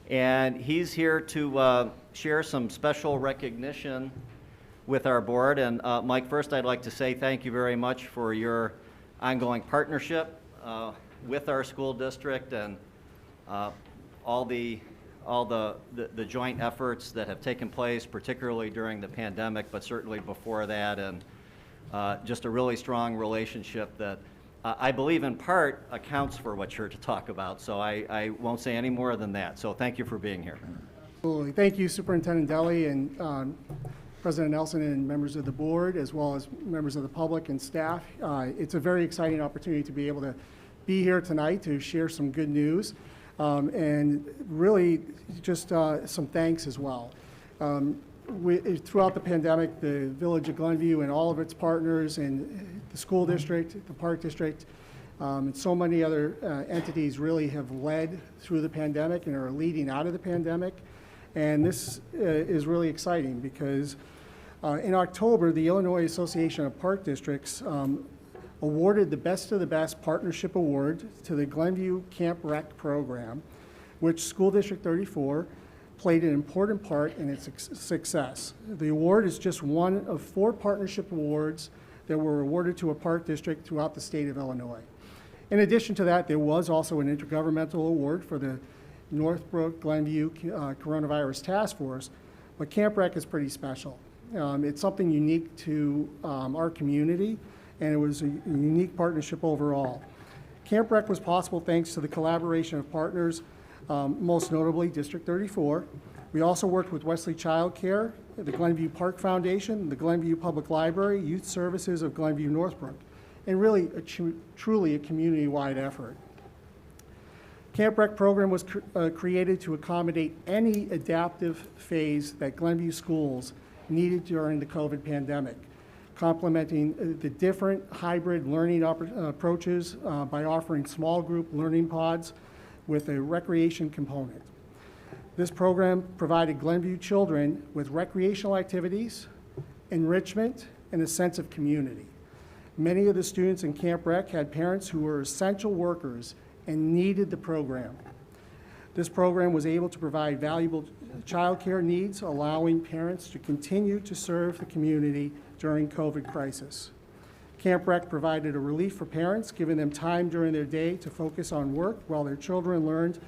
And he's here to share some special recognition with our board. And Mike, first I'd like to say thank you very much for your ongoing partnership with our school district and all the joint efforts that have taken place, particularly during the pandemic, but certainly before that, and just a really strong relationship that I believe in part accounts for what you're to talk about. So I won't say any more than that. So thank you for being here. Absolutely. Thank you, Superintendent Deli and President Nelson and members of the board, as well as members of the public and staff. It's a very exciting opportunity to be able to be here tonight to share some good news. And really just some thanks as well. Throughout the pandemic, the Village of Glenview and all of its partners and the school district, the park district, and so many other entities really have led through the pandemic and are leading out of the pandemic. And this is really exciting because in October, the Illinois Association of Park Districts awarded the Best of the Best Partnership Award to the Glenview Camp Rec program, which School District 34 played an important part in its success. The award is just one of 4 partnership awards that were awarded to a park district throughout the state of Illinois. In addition to that, there was also an intergovernmental award for the Northbrook Glenview Coronavirus Task Force, but Camp Rec is pretty special. It's something unique to our community, and it was a unique partnership overall. Camp Rec was possible thanks to the collaboration of partners, most notably District 34. We also worked with Wesley Child Care, the Glenview Park Foundation, the Glenview Public Library, Youth Services of Glenview Northbrook, and really truly a community-wide effort. Camp Rec program was created to accommodate any adaptive phase that Glenview schools needed during the COVID pandemic, complementing the different hybrid learning approaches by offering small group learning pods with a recreation component. This program provided Glenview children with recreational activities, enrichment, and a sense of community. Many of the students in Camp Rec had parents who were essential workers and needed the program. This program was able to provide valuable child care needs, allowing parents to continue to serve the community during COVID crisis. Camp Rec provided a relief for parents, giving them time during their day to focus on work while their children learned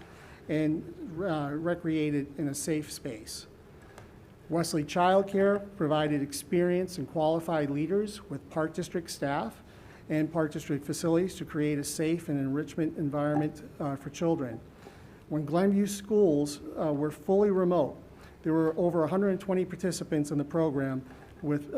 and recreated in a safe space. Wesley Child Care provided experienced and qualified leaders with Park District staff and Park District facilities to create a safe and enrichment environment for children. When Glenview schools were fully remote, there were over 120 participants in the program with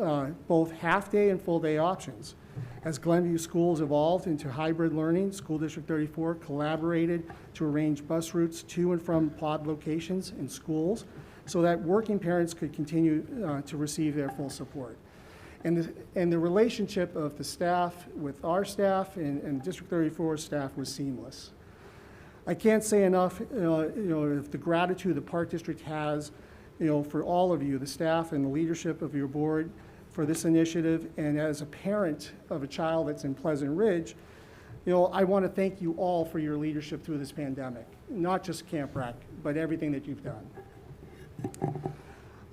both half-day and full-day options. As Glenview schools evolved into hybrid learning, School District 34 collaborated to arrange bus routes to and from pod locations in schools so that working parents could continue to receive their full support. And the relationship of the staff with our staff and District 34 staff was seamless. I can't say enough of the gratitude the Park District has for all of you, the staff and the leadership of your board, for this initiative. And as a parent of a child that's in Pleasant Ridge, I want to thank you all for your leadership through this pandemic, not just Camp Rec, but everything that you've done.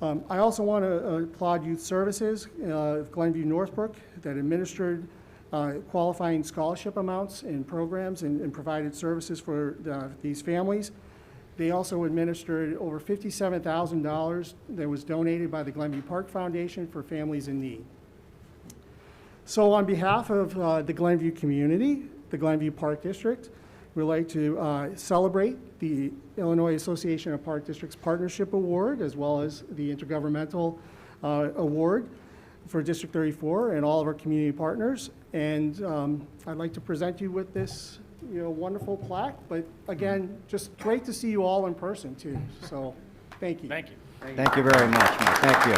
I also want to applaud Youth Services of Glenview Northbrook that administered qualifying scholarship amounts and programs and provided services for these families. They also administered over $57,000 that was donated by the Glenview Park Foundation for families in need. So on behalf of the Glenview community, the Glenview Park District, we'd like to celebrate the Illinois Association of Park Districts Partnership Award, as well as the Intergovernmental Award for District 34 and all of our community partners. And I'd like to present you with this wonderful plaque, but again, just great to see you all in person too. So thank you. Thank you. Thank you very much, Mike. Thank you.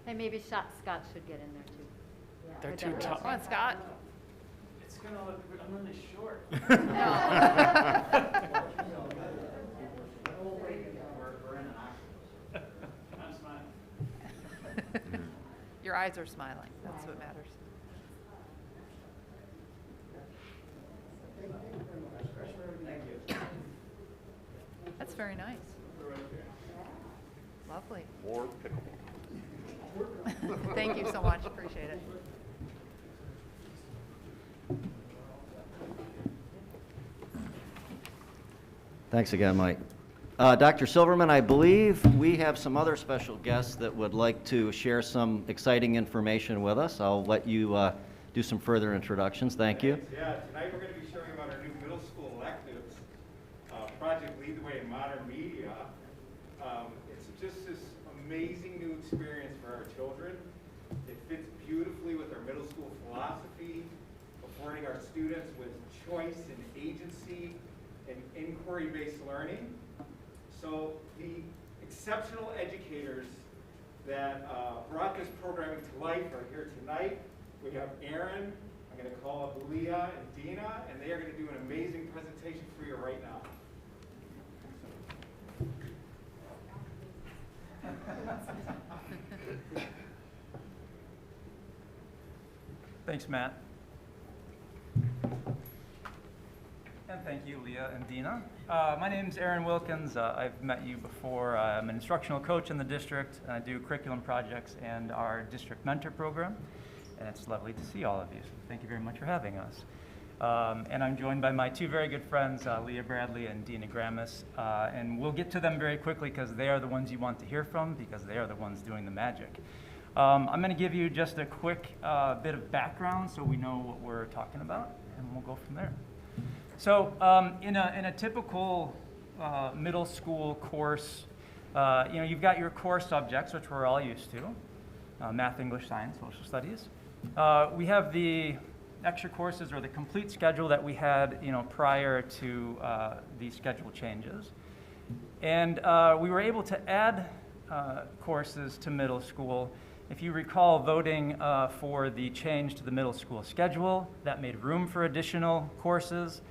Hey, maybe Scott should get in there too. They're too tall. Come on, Scott. It's gonna look. I'm really short. No. We're in an octopus. I'm smiling. eyes are smiling. That's what matters. That's very nice. Lovely. More pickle. Thank you so much. Appreciate it. Thanks again, Mike. Dr. Silverman, I believe we have some other special guests that would like to share some exciting information with us. I'll let you do some further introductions. Thank you. Yeah, tonight we're going to be sharing about our new middle school electives, Project Lead the Way in Modern Media. It's just this amazing new experience for our children. It fits beautifully with our middle school philosophy, affording our students with choice and agency and inquiry-based learning. So the exceptional educators that brought this programming to life are here tonight. We have Aaron, I'm going to call up Leah and Dina, and they are going to do an amazing presentation for you right now. Thanks, Matt. And thank you, Leah and Dina. My name's Aaron Wilkins. I've met you before. I'm an instructional coach in the district, and I do curriculum projects and our district mentor program. And it's lovely to see all of you. So thank you very much for having us. And I'm joined by my two very good friends, Leah Bradley and Dina Gramis. And we'll get to them very quickly because they are the ones you want to hear from because they are the ones doing the magic. I'm going to give you just a quick bit of background so we know what we're talking about, and we'll go from there. So in a typical middle school course, you've got your core subjects, which we're all used to, math, English, science, social studies. We have the extra courses or the complete schedule that we had prior to the schedule changes. And we were able to add courses to middle school. If you recall voting for the change to the middle school schedule, that made room for additional courses.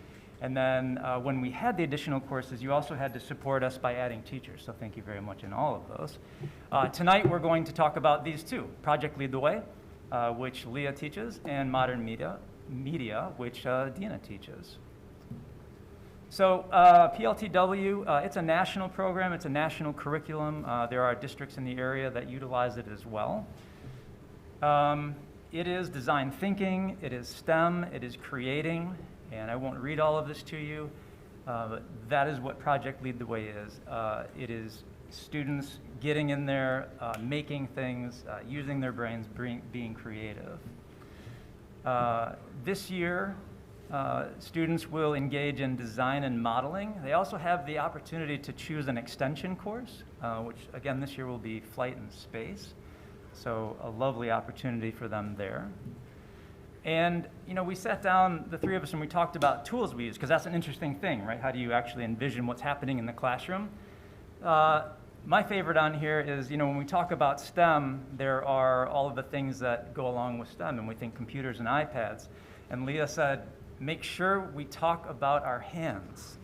And then when we had the additional courses, you also had to support us by adding teachers. So thank you very much in all of those. Tonight we're going to talk about these two, Project Lead the Way, which Leah teaches, and Modern Media, which Dina teaches. So PLTW, it's a national program, it's a national curriculum. There are districts in the area that utilize it as well. It is design thinking, it is STEM, it is creating, and I won't read all of this to you, but that is what Project Lead the Way is. It is students getting in there, making things, using their brains, being creative. This year, students will engage in design and modeling. They also have the opportunity to choose an extension course, which again this year will be flight and space. So a lovely opportunity for them there. And we sat down, the three of us, and we talked about tools we use, because that's an interesting thing, right? How do you actually envision what's happening in the classroom? My favorite on here is, when we talk about STEM, there are all of the things that go along with STEM, and we think computers and iPads. And Leah said, make sure we talk about our hands,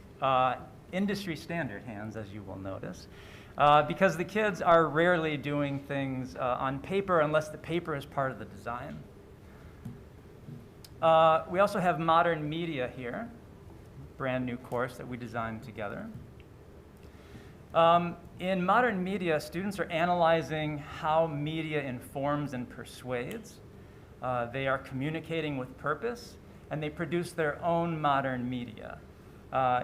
industry standard hands, as you will notice, because the kids are rarely doing things on paper unless the paper is part of the design. We also have Modern Media here, brand new course that we designed together. In Modern Media, students are analyzing how media informs and persuades. They are communicating with purpose, and they produce their own modern media.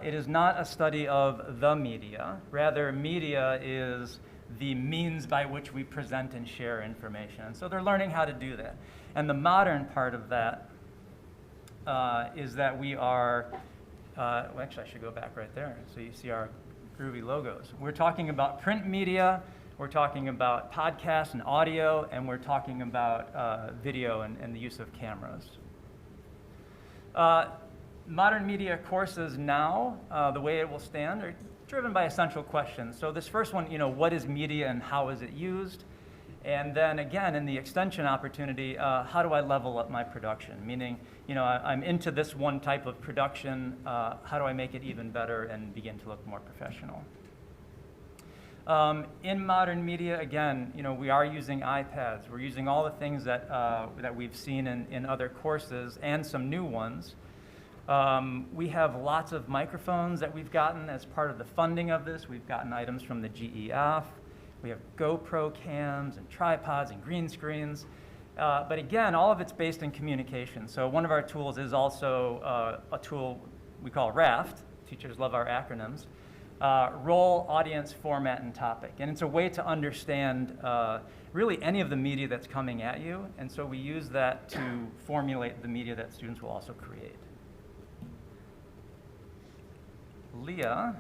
It is not a study of the media. Rather, media is the means by which we present and share information. And so they're learning how to do that. And the modern part of that is that we are, well, actually I should go back right there so you see our groovy logos. We're talking about print media, we're talking about podcasts and audio, and we're talking about video and the use of cameras. Modern media courses now, the way it will stand, are driven by essential questions. So this first one, what is media and how is it used? And then again, in the extension opportunity, how do I level up my production? Meaning, I'm into this one type of production, how do I make it even better and begin to look more professional? In modern media, again, we are using iPads. We're using all the things that, that we've seen in other courses and some new ones. We have lots of microphones that we've gotten as part of the funding of this. We've gotten items from the GEF. We have GoPro cams and tripods and green screens. But again, all of it's based in communication. So one of our tools is also a tool we call RAFT. Teachers love our acronyms. Role, audience, format, and topic. And it's a way to understand really any of the media that's coming at you. And so we use that to formulate the media that students will also create. Leah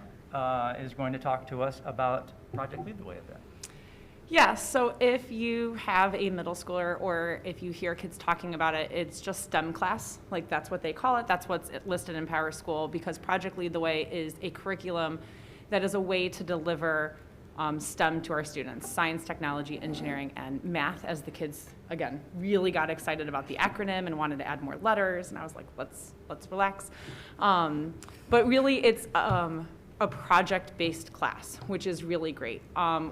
is going to talk to us about Project Lead the Way event. Yeah, so if you have a middle schooler or if you hear kids talking about it, it's just STEM class. Like that's what they call it. That's what's listed in Power School, because Project Lead the Way is a curriculum that is a way to deliver STEM to our students, science, technology, engineering, and math, as the kids, again, really got excited about the acronym and wanted to add more letters. And I was like, let's relax. But really, it's a project-based class, which is really great.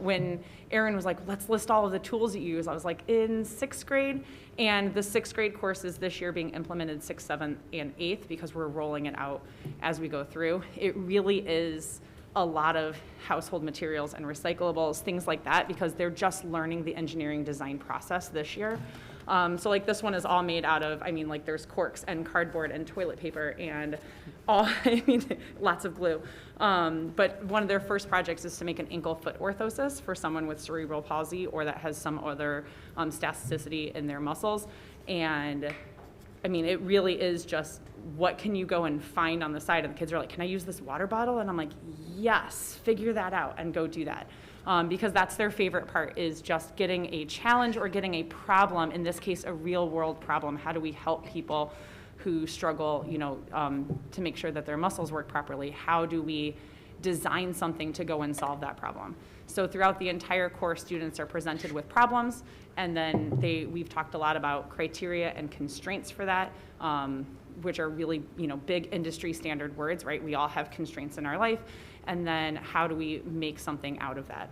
When Erin was like, let's list all of the tools you use, I was like, in 6th grade, and the 6th grade course is this year being implemented 6th, 7th, and 8th because we're rolling it out as we go through. It really is a lot of household materials and recyclables, things like that, because they're just learning the engineering design process this year. So like this one is all made out of, like there's corks and cardboard and toilet paper and all, lots of glue. But one of their first projects is to make an ankle-foot orthosis for someone with cerebral palsy or that has some other spasticity in their muscles. And it really is just, what can you go and find on the side? And the kids are like, can I use this water bottle? And I'm like, yes, figure that out and go do that. Because that's their favorite part, is just getting a challenge or getting a problem, in this case, a real world problem. How do we help people who struggle, to make sure that their muscles work properly? How do we design something to go and solve that problem? So throughout the entire course, students are presented with problems, and then we've talked a lot about criteria and constraints for that, which are really, big industry standard words, right? We all have constraints in our life, and then how do we make something out of that?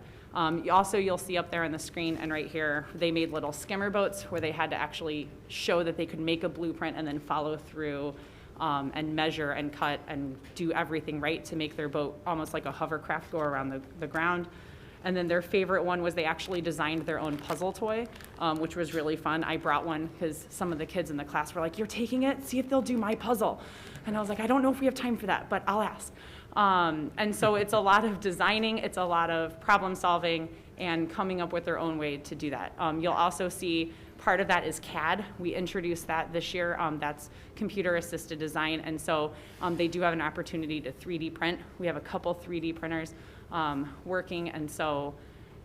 Also, you'll see up there on the screen and right here, they made little skimmer boats where they had to actually show that they could make a blueprint and then follow through and measure and cut and do everything right to make their boat almost like a hovercraft go around the ground. And then their favorite one was they actually designed their own puzzle toy, which was really fun. I brought one because some of the kids in the class were like, you're taking it? See if they'll do my puzzle. And I was like, I don't know if we have time for that, but I'll ask. And so it's a lot of designing, it's a lot of problem solving, and coming up with their own way to do that. You'll also see part of that is CAD. We introduced that this year. That's computer assisted design. And so they do have an opportunity to 3D print. We have a couple 3D printers working, and so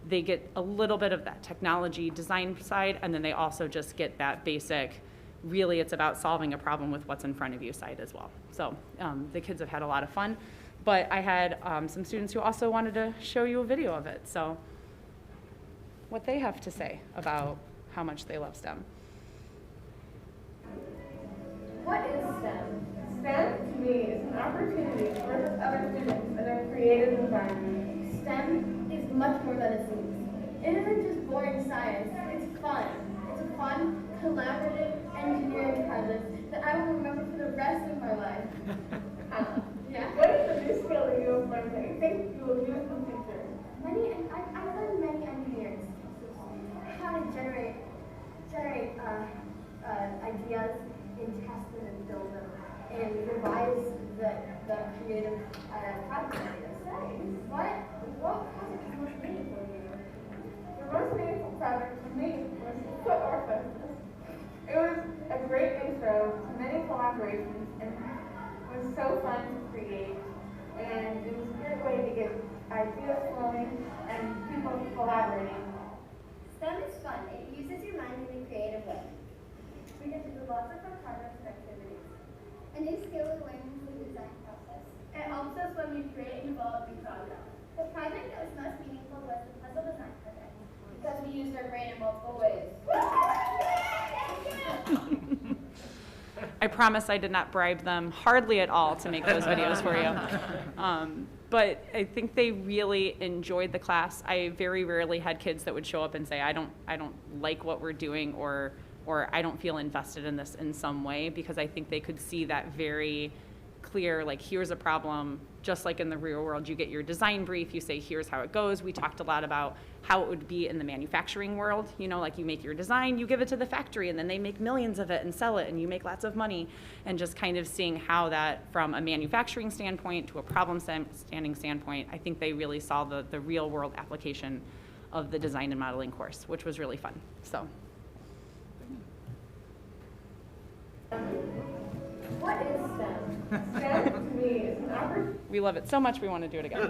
they get a little bit of that technology design side, and then they also just get that basic, really it's about solving a problem with what's in front of you side as well. So the kids have had a lot of fun, but I had some students who also wanted to show you a video of it, so what they have to say about how much they love STEM. What is STEM? STEM, to me, is an opportunity to work with other students in a creative environment. STEM is much more than it seems. It isn't just boring science, it's fun. It's a fun, collaborative engineering project that I will remember for the rest of my life. Yeah? What is the new skill that you have learned that you think you will use in the future? I've learned many engineering skills. How to generate ideas and test them and build them, and revise the creative project ideas. What project is most meaningful to you? The most meaningful project to me was foot orthosis. It was a great intro to many collaborations, and it was so fun to create, and it was a great way to get ideas flowing and people collaborating. STEM is fun. It uses your mind in a creative way. We get to do lots of fun projects and activities. A new skill is learning through the design process. It helps us when we create and develop new projects. The project that was most meaningful was the puzzle design project, because we used our brain in multiple ways. I promise I did not bribe them hardly at all to make those videos for you. But I think they really enjoyed the class. I very rarely had kids that would show up and say, I don't like what we're doing, or I don't feel invested in this in some way, because I think they could see that very clear, like, here's a problem. Just like in the real world, you get your design brief, you say, here's how it goes. We talked a lot about how it would be in the manufacturing world. You know, like, you make your design, you give it to the factory, and then they make millions of it and sell it, and you make lots of money. And just kind of seeing how that, from a manufacturing standpoint to a problem-standing standpoint, I think they really saw the real world application of the design and modeling course, which was really fun. So. What is STEM? STEM to me is an opportunity. We love it so much, we want to do it again.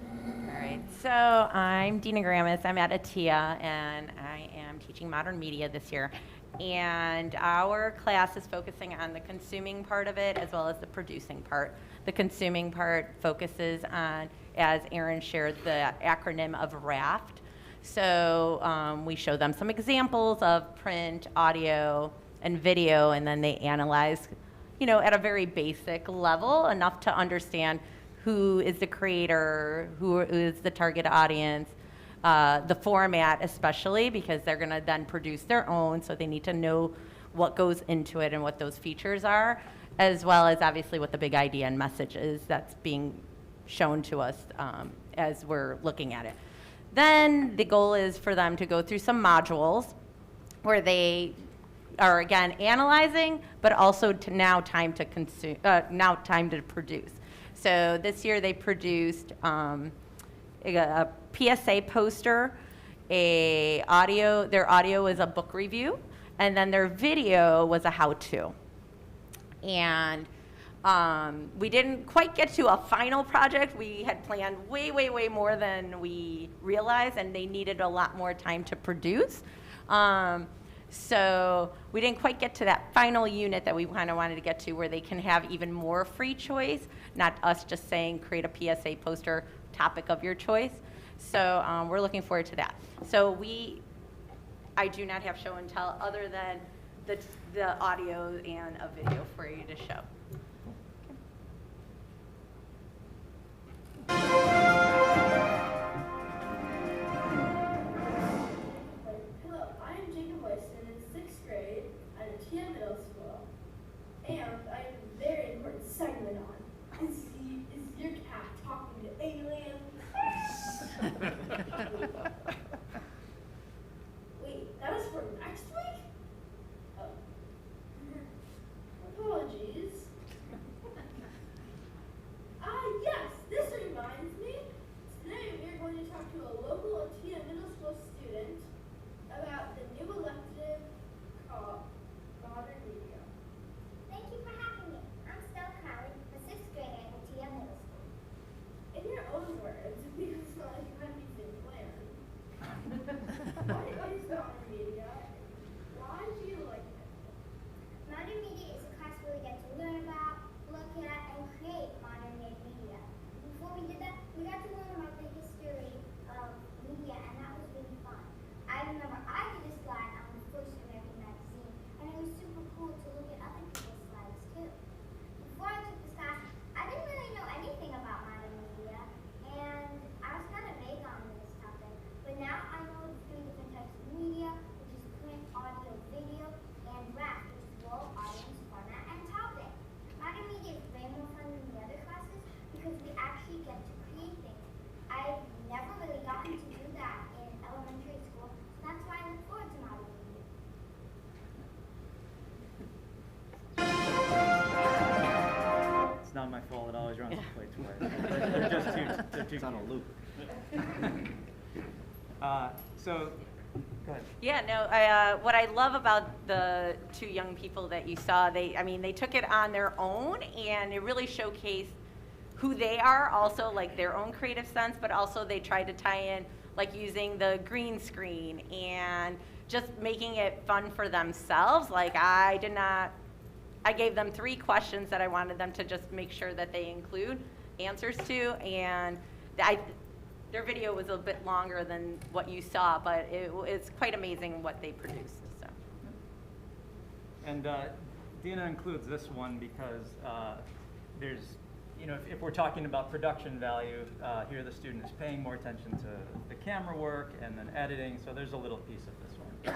All right, so I'm Dina Gramis. I'm at ATIA, and I am teaching modern media this year. And our class is focusing on the consuming part of it as well as the producing part. The consuming part focuses on, as Aaron shared, the acronym of RAFT. So we show them some examples of print, audio, and video, and then they analyze, you know, at a very basic level, enough to understand who is the creator, who is the target audience, the format especially, because they're going to then produce their own, so they need to know what goes into it and what those features are, as well as obviously what the big idea and message is that's being shown to us as we're looking at it. Then the goal is for them to go through some modules where they are, again, analyzing, but also now time to consume, now time to produce. So this year they produced a PSA poster, their audio was a book review, and then their video was a how-to. And we didn't quite get to a final project. We had planned way, way, way more than we realized, and they needed a lot more time to produce. So we didn't quite get to that final unit that we kind of wanted to get to, where they can have even more free choice, not us just saying create a PSA poster, topic of your choice. So we're looking forward to that. So I do not have show and tell other than the audio and a video for you to show. Hello, I am Jacob Weston in 6th grade at ATIA Middle School, and I have a very important segment on. Is your cat talking to aliens? Wait, that is for next week? Oh. Apologies. Yes, this reminds me. Today we are going to talk to a local ATIA Middle School student about the new elective called Modern Media. Thank you for having me. I'm Stella Crowley, a 6th grader at ATIA Middle School. In your own words, because like anything planned. What is Modern Media? Why do you like it? Modern media is a class where we get to learn about, look at, and create modern day media. Before we did that, we got to learn about the history of media, and that was really fun. I remember I did a slide on the first American magazine, and it was super cool to look at other people's slides too. Before I took this class, I didn't really know anything about modern media, and I was kind of vague on this topic. But now I know the 3 different types of media, which is print, audio, video, and RAP, which is role, audience, format, and topic. Modern media is way more fun than the other classes because we actually get to create things. I've never really gotten to do that in elementary school, so that's why I look forward to modern media. It's not my fault. It always runs the play twice. They're just they're too It's on a loop. So, go ahead. Yeah, no, what I love about the 2 young people that you saw, they took it on their own, and it really showcased who they are, also like their own creative sense, but also they tried to tie in like using the green screen and just making it fun for themselves. Like I gave them 3 questions that I wanted them to just make sure that they include answers to, and their video was a bit longer than what you saw, but it's quite amazing what they produced. So. And Dina includes this one because there's, if we're talking about production value, here the student is paying more attention to the camera work and then editing, so there's a little piece of this one.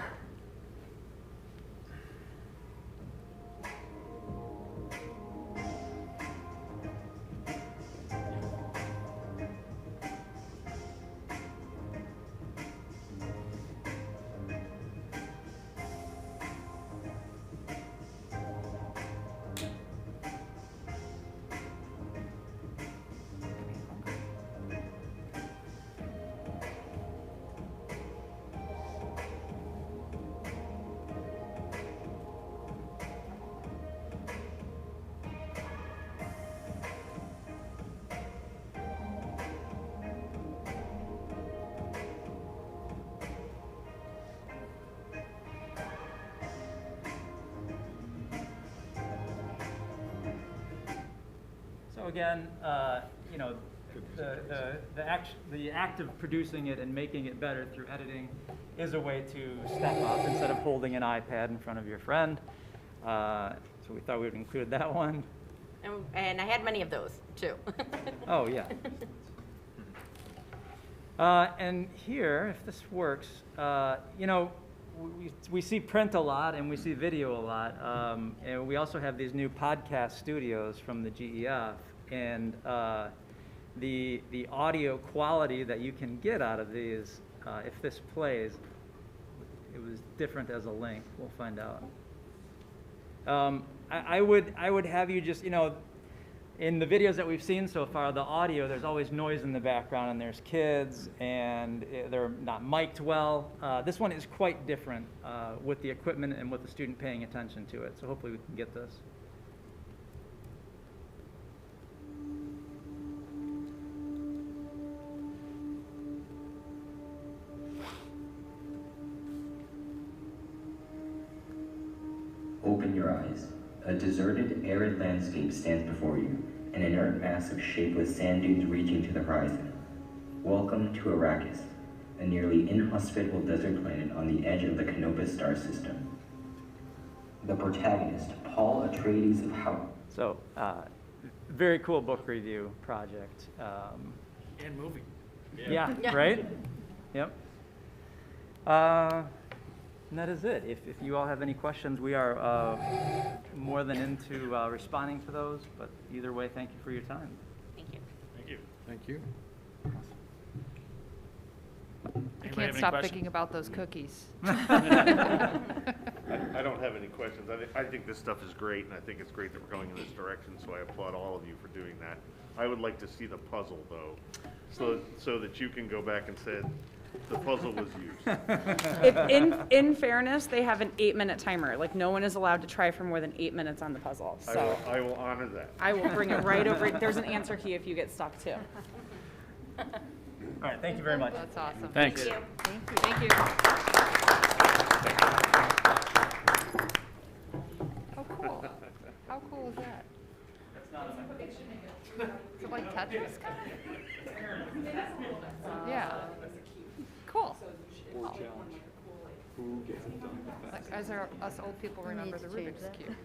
So again, the act of producing it and making it better through editing is a way to step up instead of holding an iPad in front of your friend. So we thought we would include that one. And I had many of those, too. Oh, yeah. And here, if this works, we see print a lot and we see video a lot. And we also have these new podcast studios from the GEF. And the audio quality that you can get out of these, if this plays, it was different as a link. We'll find out. I would have you just, in the videos that we've seen so far, the audio, there's always noise in the background and there's kids and they're not mic'd well. This one is quite different with the equipment and with the student paying attention to it. So hopefully we can get this. Open your eyes. A deserted, arid landscape stands before you, an inert mass of shapeless sand dunes reaching to the horizon. Welcome to Arrakis, a nearly inhospitable desert planet on the edge of the Canopus star system. The protagonist, Paul Atreides of How. So, very cool book review project. And movie. Yeah, right? Yep. And that is it. If you all have any questions, we are more than into responding to those. But either way, thank you for your time. Thank you. Thank you. Thank you. I can't stop thinking about those cookies. I don't have any questions. I think this stuff is great, and I think it's great that we're going in this direction, so I applaud all of you for doing that. I would like to see the puzzle, though, so that you can go back and say the puzzle was used. In fairness, they have an 8-minute timer. Like, no one is allowed to try for more than 8 minutes on the puzzle. So I will honor that. I will bring it right over. There's an answer key if you get stuck, too. All right, thank you very much. That's awesome. Thanks. Thank you. How cool. How cool is that? Is it like Tetris kind of? Yeah. Cool. Oh. Like, as us old people remember the Rubik's Cube.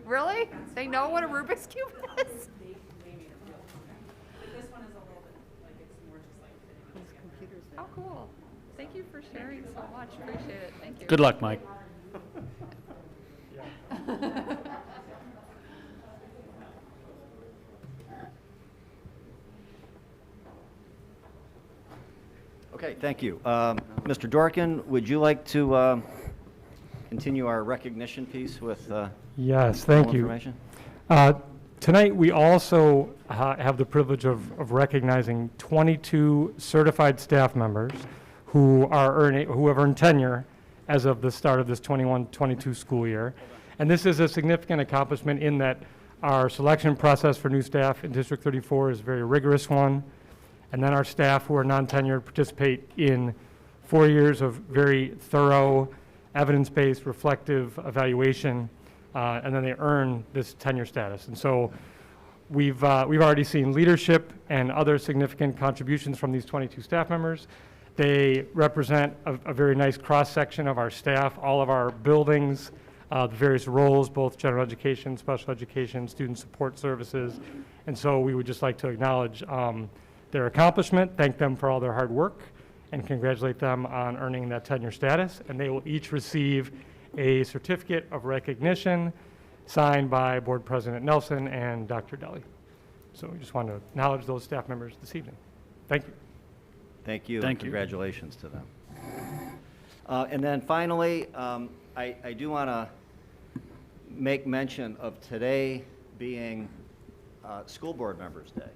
Really? They know what a Rubik's Cube is? How cool. Thank you for sharing so much. Appreciate it. Thank you. Good luck, Mike. Okay, thank you. Mr. Dorkin, would you like to continue our recognition piece with Yes, thank you. information? Tonight, we also have the privilege of recognizing 22 certified staff members who have earned tenure as of the start of this 21-22 school year. And this is a significant accomplishment in that our selection process for new staff in District 34 is a very rigorous one. And then our staff who are non-tenured participate in 4 years of very thorough, evidence-based, reflective evaluation, and then they earn this tenure status. And so we've already seen leadership and other significant contributions from these 22 staff members, They represent a very nice cross-section of our staff, all of our buildings, the various roles, both general education, special education, student support services. And so we would just like to acknowledge their accomplishment, thank them for all their hard work, and congratulate them on earning that tenure status. And they will each receive a certificate of recognition signed by Board President Nelson and Dr. Deli. So we just want to acknowledge those staff members this evening. Thank you. Thank you. Thank and you. Congratulations to them. And then finally, I do want to make mention of today being School Board Members Day.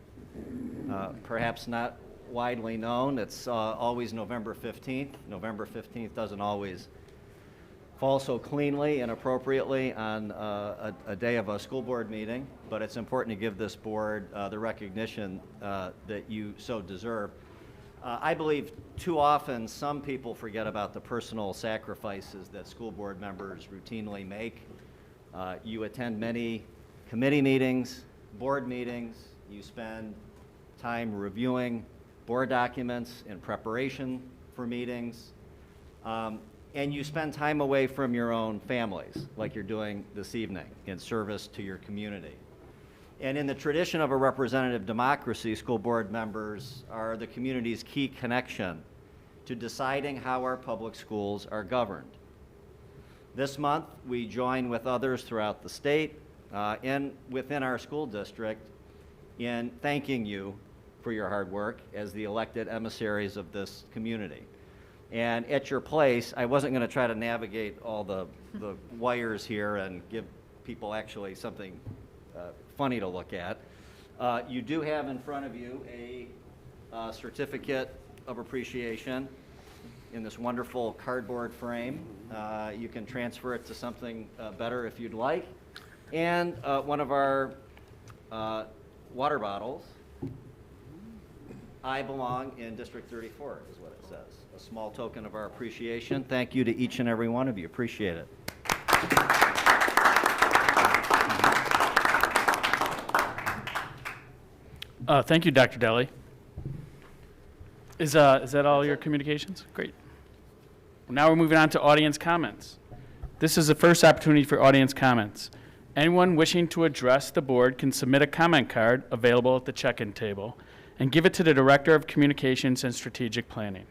Perhaps not widely known. It's always November 15th. November 15th doesn't always fall so cleanly and appropriately on a day of a school board meeting, but it's important to give this board the recognition that you so deserve. I believe too often some people forget about the personal sacrifices that school board members routinely make. You attend many committee meetings, board meetings, you spend time reviewing board documents in preparation for meetings, and you spend time away from your own families, like you're doing this evening, in service to your community. And in the tradition of a representative democracy, school board members are the community's key connection to deciding how our public schools are governed. This month, we join with others throughout the state and within our school district in thanking you for your hard work as the elected emissaries of this community. And at your place, I wasn't going to try to navigate all the wires here and give people actually something funny to look at. You do have in front of you a certificate of appreciation in this wonderful cardboard frame. You can transfer it to something better if you'd like. And one of our water bottles. I belong in District 34 is what it says. A small token of our appreciation. Thank you to each and every one of you. Appreciate it. Thank you, Dr. Deli. Is that all your communications? Great. Well, now we're moving on to audience comments. This is the first opportunity for audience comments. Anyone wishing to address the board can submit a comment card available at the check-in table and give it to the Director of Communications and Strategic Planning.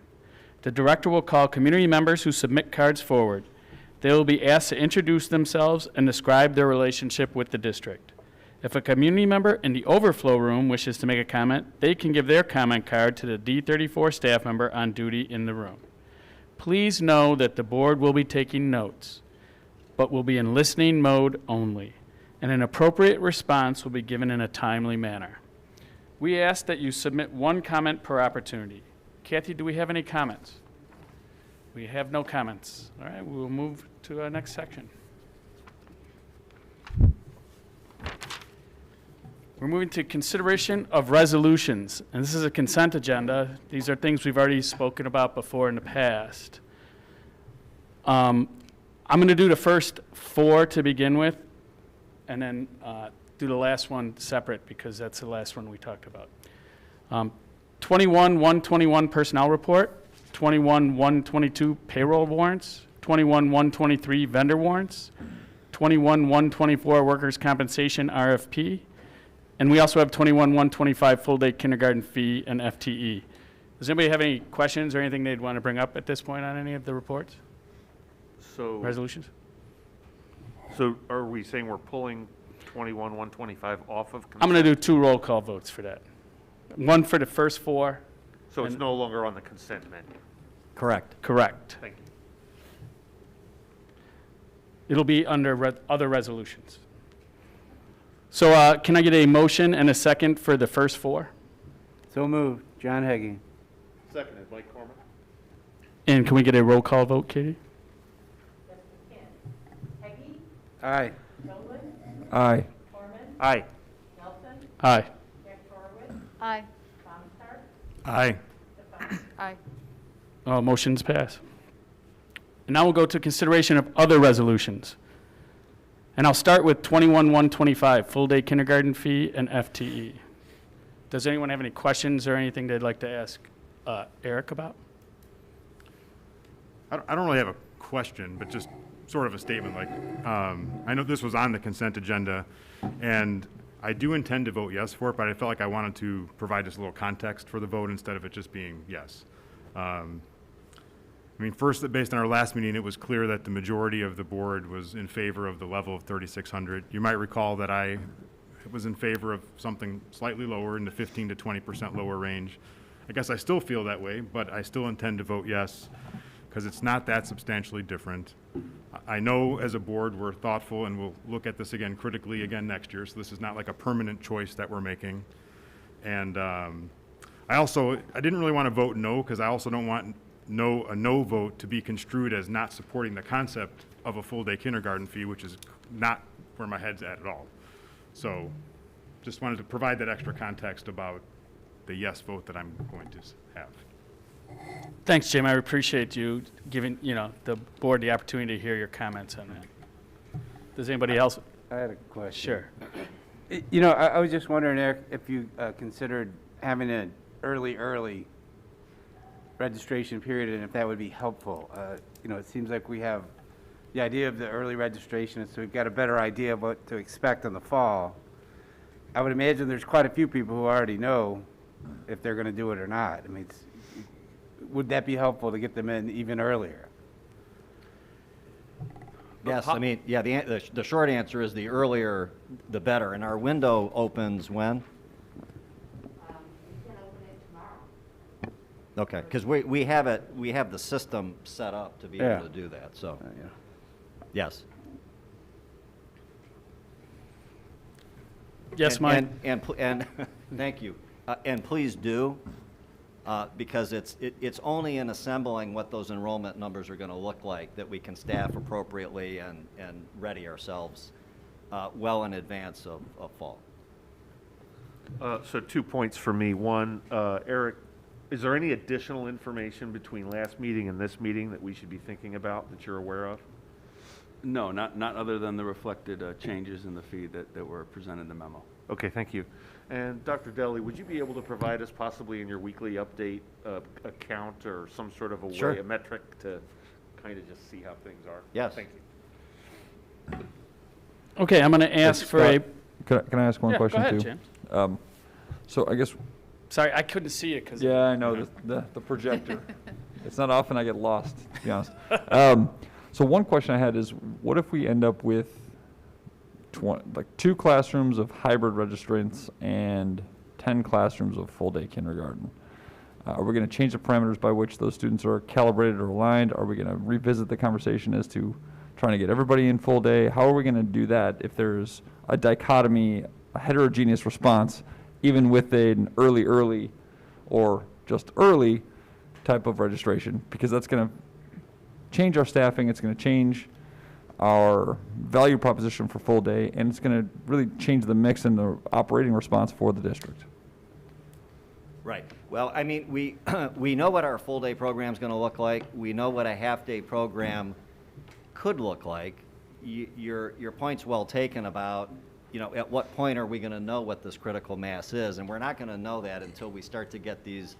The Director will call community members who submit cards forward. They will be asked to introduce themselves and describe their relationship with the district. If a community member in the overflow room wishes to make a comment, they can give their comment card to the D34 staff member on duty in the room. Please know that the board will be taking notes, but will be in listening mode only, and an appropriate response will be given in a timely manner. We ask that you submit one comment per opportunity. Kathy, do we have any comments? We have no comments. All right, we will move to our next section. We're moving to consideration of resolutions, and this is a consent agenda. These are things we've already spoken about before in the past. I'm going to do the first 4 to begin with, and then do the last one separate because that's the last one we talked about. 21-121 personnel report, 21-122 payroll warrants, 21-123 vendor warrants, 21-124 workers' compensation RFP, and we also have 21-125 full-day kindergarten fee and FTE. Does anybody have any questions or anything they'd want to bring up at this point on any of the reports? So, Resolutions? so are we saying we're pulling 21-125 off of consent? I'm going to do 2 roll call votes for that. One for the first 4. So it's and- no longer on the consent menu? Correct. Correct. Thank you. It'll be under other resolutions. So can I get a motion and a second for the first 4? So moved. John Heggie. Seconded, Mike Corman. And can we get a roll call vote, Katie? Aye. Aye. Aye. Aye. Aye. Aye. Aye. Motion's passed. And now we'll go to consideration of other resolutions. And I'll start with 21-125, full-day kindergarten fee and FTE. Does anyone have any questions or anything they'd like to ask Eric about? I don't really have a question, but just sort of a statement. Like, I know this was on the consent agenda, and I do intend to vote yes for it, but I felt like I wanted to provide just a little context for the vote instead of it just being yes. I mean, first, based on our last meeting, it was clear that the majority of the board was in favor of the level of 3,600. You might recall that I was in favor of something slightly lower in the 15 to 20% lower range. I guess I still feel that way, but I still intend to vote yes because it's not that substantially different. I know as a board we're thoughtful and we'll look at this again critically again next year, so this is not like a permanent choice that we're making. And I didn't really want to vote no because I also don't want a no vote to be construed as not supporting the concept of a full-day kindergarten fee, which is not where my head's at all. So just wanted to provide that extra context about the yes vote that I'm going to have. Thanks, Jim. I appreciate you giving, the board the opportunity to hear your comments on that. Does anybody else? I had a question. Sure. I was just wondering, Eric, if you considered having an early registration period and if that would be helpful. It seems like we have the idea of the early registration, so we've got a better idea of what to expect in the fall. I would imagine there's quite a few people who already know if they're going to do it or not. I mean, would that be helpful to get them in even earlier? Yes, I mean, yeah, the short answer is the earlier, the better. And our window opens when? Okay, because we have the system set up to be able to do that, so, yes. Yes, Mike? And thank you. And please do, because it's only in assembling what those enrollment numbers are going to look like that we can staff appropriately and ready ourselves well in advance of fall. So 2 points for me. One, Eric, is there any additional information between last meeting and this meeting that we should be thinking about that you're aware of? No, not other than the reflected changes in the fee that were presented in the memo. Okay, thank you. And Dr. Deli, would you be able to provide us possibly in your weekly update account or some sort of a Sure. way, a metric to kind of just see how things are? Yes. Thank you. Okay, I'm going to ask for a... Can I ask one question go ahead, too? James. So I guess... Sorry, I couldn't see it because... Yeah, I know, the projector. It's not often I get lost, to be honest. So one question I had is, what if we end up with 2 classrooms of hybrid registrants and 10 classrooms of full-day kindergarten? Are we going to change the parameters by which those students are calibrated or aligned? Are we going to revisit the conversation as to trying to get everybody in full day? How are we going to do that if there's a dichotomy, a heterogeneous response, even with an early or just early type of registration? Because that's going to change our staffing, it's going to change our value proposition for full day, and it's going to really change the mix and the operating response for the district. Right. Well, I mean, we know what our full-day program is going to look like. We know what a half-day program could look like. Your point's well taken about, at what point are we going to know what this critical mass is? And we're not going to know that until we start to get these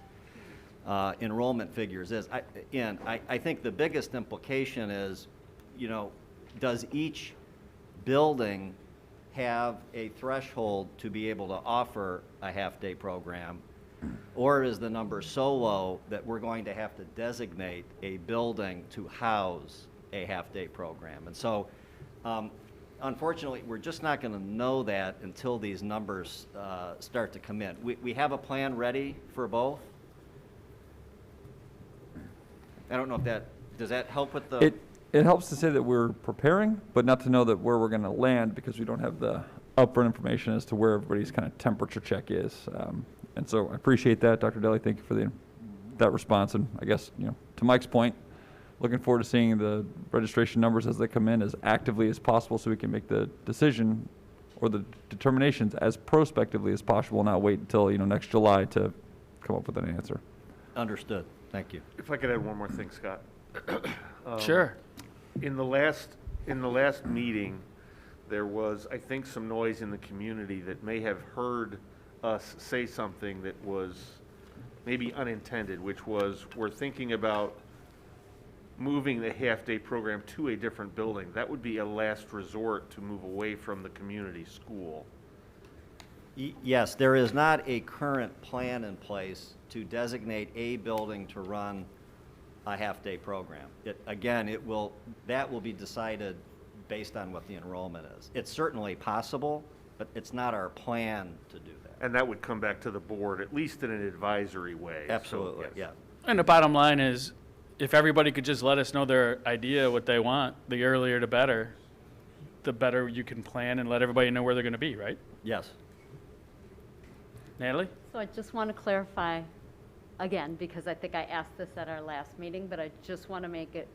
enrollment figures. I think the biggest implication is, does each building have a threshold to be able to offer a half-day program? Or is the number so low that we're going to have to designate a building to house a half-day program? And so, unfortunately, we're just not going to know that until these numbers start to come in. We have a plan ready for both. I don't know if does that help with the... It helps to say that we're preparing, but not to know that where we're going to land because we don't have the upfront information as to where everybody's kind of temperature check is. And so I appreciate that, Dr. Deli. Thank you for that response. And I guess, to Mike's point, looking forward to seeing the registration numbers as they come in as actively as possible so we can make the decision or the determinations as prospectively as possible, not wait until, next July to come up with an answer. Understood. Thank you. If I could add one more thing, Scott. Sure. In the last meeting, there was, I think, some noise in the community that may have heard us say something that was maybe unintended, which was we're thinking about moving the half-day program to a different building. That would be a last resort to move away from the community school. Yes, there is not a current plan in place to designate a building to run a half-day program. Again, that will be decided based on what the enrollment is. It's certainly possible, but it's not our plan to do that. And that would come back to the board, at least in an advisory way. So, Absolutely, yes. yeah. And the bottom line is, if everybody could just let us know their idea, what they want, the earlier the better you can plan and let everybody know where they're going to be, right? Yes. Natalie? So I just want to clarify again, because I think I asked this at our last meeting, but I just want to make it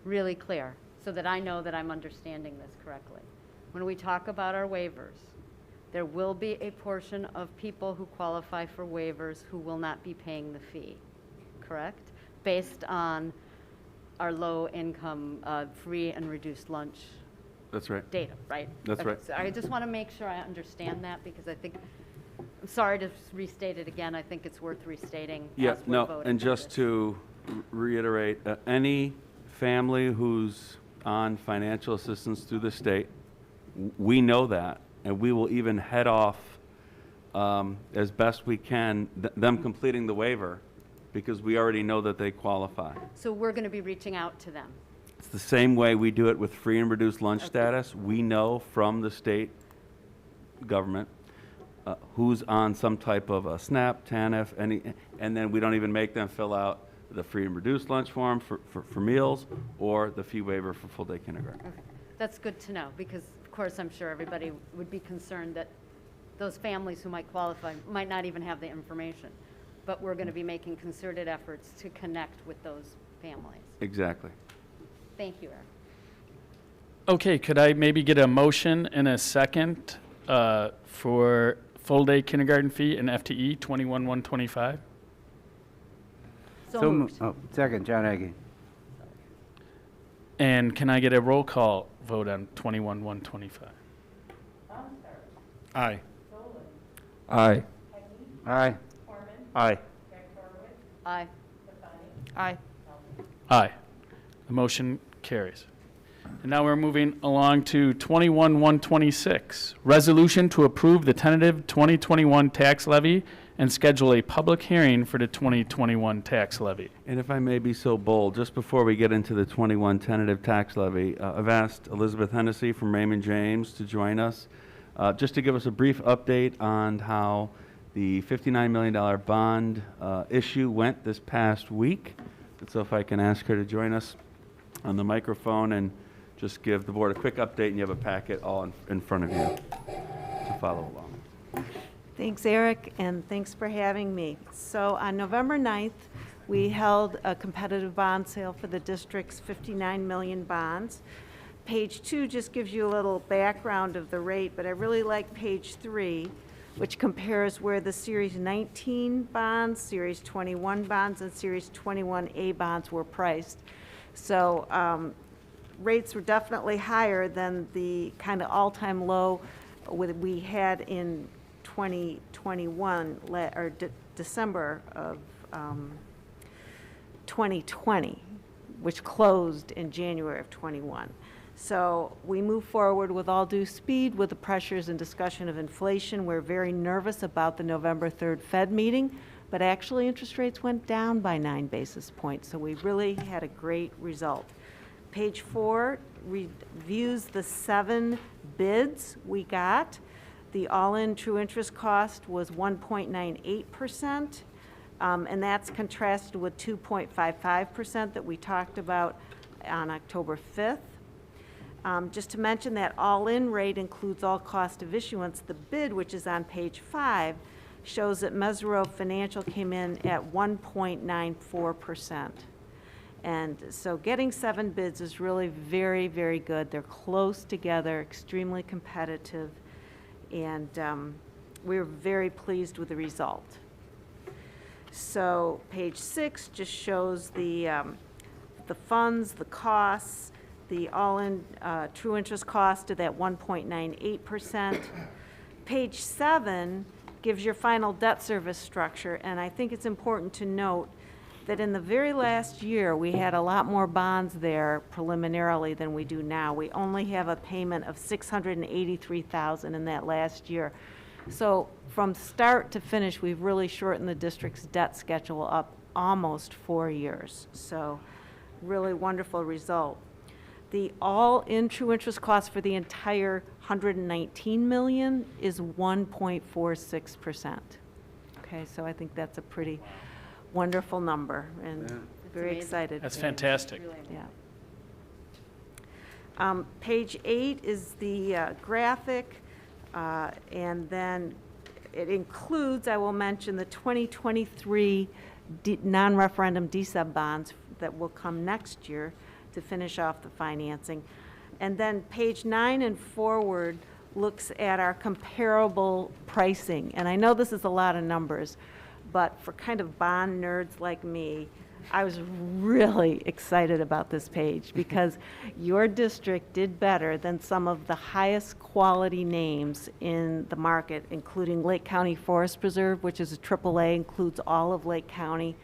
really clear so that I know that I'm understanding this correctly. When we talk about our waivers, there will be a portion of people who qualify for waivers who will not be paying the fee, correct? Based on our low-income, free and reduced lunch That's right. data, right? That's Okay, right. So I just want to make sure I understand that, because I think, I'm sorry to restate it again, I think it's worth restating Yeah, as we're no, voting and for just this. to reiterate, any family who's on financial assistance through the state, we know that, and we will even head off as best we can, them completing the waiver, because we already know that they qualify. So we're going to be reaching out to them. It's the same way we do it with free and reduced lunch status. We know from the state government who's on some type of a SNAP, TANF, and then we don't even make them fill out the free and reduced lunch form for meals or the fee waiver for full-day kindergarten. Okay. That's good to know, because of course I'm sure everybody would be concerned that those families who might qualify might not even have the information. But we're going to be making concerted efforts to connect with those families. Exactly. Thank you, Eric. Okay, could I maybe get a motion and a second for full-day kindergarten fee and FTE 21,125? So moved. Oh, second, John Agee. And can I get a roll call vote on 21,125? Aye. Aye. Aye. Aye. Aye. Aye. Aye. The motion carries. And now we're moving along to 21,126, resolution to approve the tentative 2021 tax levy and schedule a public hearing for the 2021 tax levy. And if I may be so bold, just before we get into the 21 tentative tax levy, I've asked Elizabeth Hennessy from Raymond James to join us, just to give us a brief update on how the $59 million bond issue went this past week. And so if I can ask her to join us on the microphone and just give the board a quick update, and you have a packet all in front of you to follow along. Thanks, Eric, and thanks for having me. So on November 9th, we held a competitive bond sale for the district's 59 million bonds. Page 2 just gives you a little background of the rate, but I really like page 3, which compares where the Series 19 bonds, Series 21 bonds, and Series 21A bonds were priced. So rates were definitely higher than the kind of all-time low we had in 2021, or December of 2020, which closed in January of 21. So we move forward with all due speed with the pressures and discussion of inflation. We're very nervous about the November 3rd Fed meeting, but actually interest rates went down by 9 basis points. So we really had a great result. Page 4 reviews the 7 bids we got. The all-in true interest cost was 1.98%, and that's contrasted with 2.55% that we talked about on October 5th. Just to mention that all-in rate includes all cost of issuance. The bid, which is on page 5, shows that Mesero Financial came in at 1.94%. And so getting 7 bids is really very, very good. They're close together, extremely competitive, and we're very pleased with the result. So page 6 just shows the funds, the costs, the all-in true interest cost of that 1.98%. Page 7 gives your final debt service structure, and I think it's important to note that in the very last year, we had a lot more bonds there preliminarily than we do now. We only have a payment of $683,000 in that last year. So from start to finish, we've really shortened the district's debt schedule up almost 4 years. So really wonderful result. The all-in true interest cost for the entire $119 million is 1.46%. Okay, so I think that's a pretty wonderful number, and very excited. That's fantastic. Yeah. Page 8 is the graphic, and then it includes, I will mention, the 2023 non-referendum DSEB bonds that will come next year to finish off the financing. And then page 9 and forward looks at our comparable pricing. And I know this is a lot of numbers, but for kind of bond nerds like me, I was really excited about this page because your district did better than some of the highest quality names in the market, including Lake County Forest Preserve, which is a AAA, includes all of Lake County,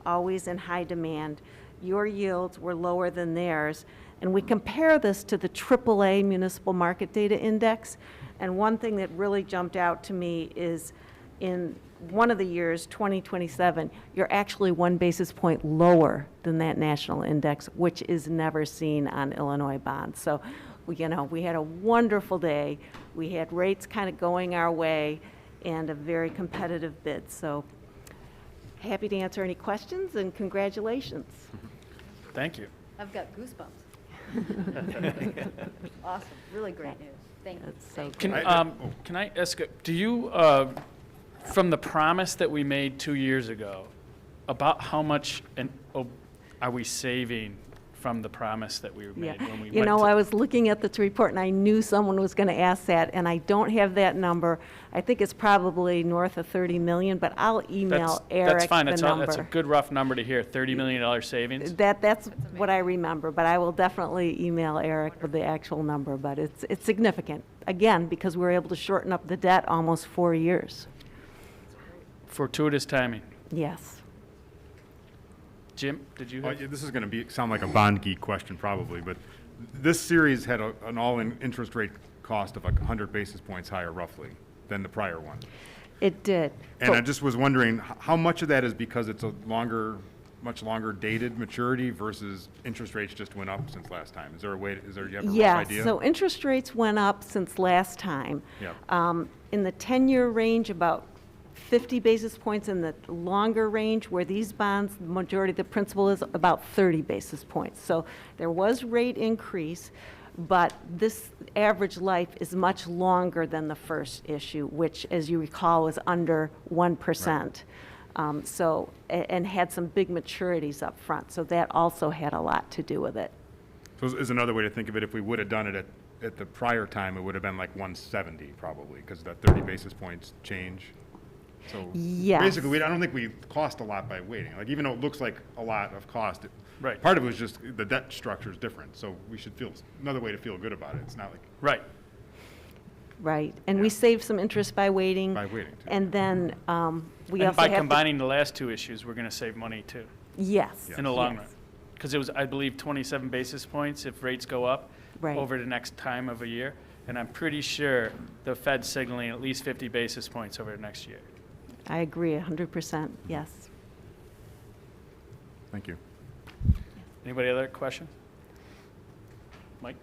always in high demand. Your yields were lower than theirs. And we compare this to the AAA Municipal Market Data Index. And one thing that really jumped out to me is in one of the years, 2027, you're actually 1 basis point lower than that national index, which is never seen on Illinois bonds. So, we had a wonderful day. We had rates kind of going our way and a very competitive bid. So, happy to answer any questions, and congratulations. Thank you. I've got goosebumps. Awesome, really great news. Thank you. So Can I ask, do you, from the promise that we made 2 years ago, about how much are we saving from the promise that we made when we went I was looking at this report and I knew someone was going to ask that, and I don't have that number. I think it's probably north of 30 million, but I'll email Eric That's fine. the That's number. that's a good rough number to hear. $30 million savings. That's what I remember, but I will definitely email Eric with the actual number, but it's significant. Again, because we were able to shorten up the debt almost 4 years. Fortuitous timing. Yes. Jim, did you? This is going to sound like a bond geek question probably, but this series had an all-in interest rate cost of like 100 basis points higher roughly than the prior one. It did. And I just was wondering how much of that is because it's a much longer dated maturity versus interest rates just went up since last time. Is there you have a rough idea? Yeah, so interest rates went up since last time. Yeah. In the 10-year range, about 50 basis points. In the longer range, where these bonds, the majority of the principal is about 30 basis points. So there was rate increase, but this average life is much longer than the first issue, which, as you recall, was under 1%. Right. And had some big maturities up front. So that also had a lot to do with it. So is another way to think of it, if we would have done it at the prior time, it would have been like 170 probably, because that 30 basis points change. So yes. Basically, I don't think we cost a lot by waiting. Like, even though it looks like a lot of cost, right. Part of it was just the debt structure is different. So we should feel another way to feel good about it. It's not like right. Right, and we saved some interest by waiting. By waiting, too. And then we and also by have combining the last two issues, we're going to save money too. Yes. In the long run, because it was, I believe, 27 basis points if rates go up over the next time of a year, and I'm pretty sure the Fed's signaling at least 50 basis points over the next year. I agree 100%, yes. Thank you. Anybody other questions? Mike?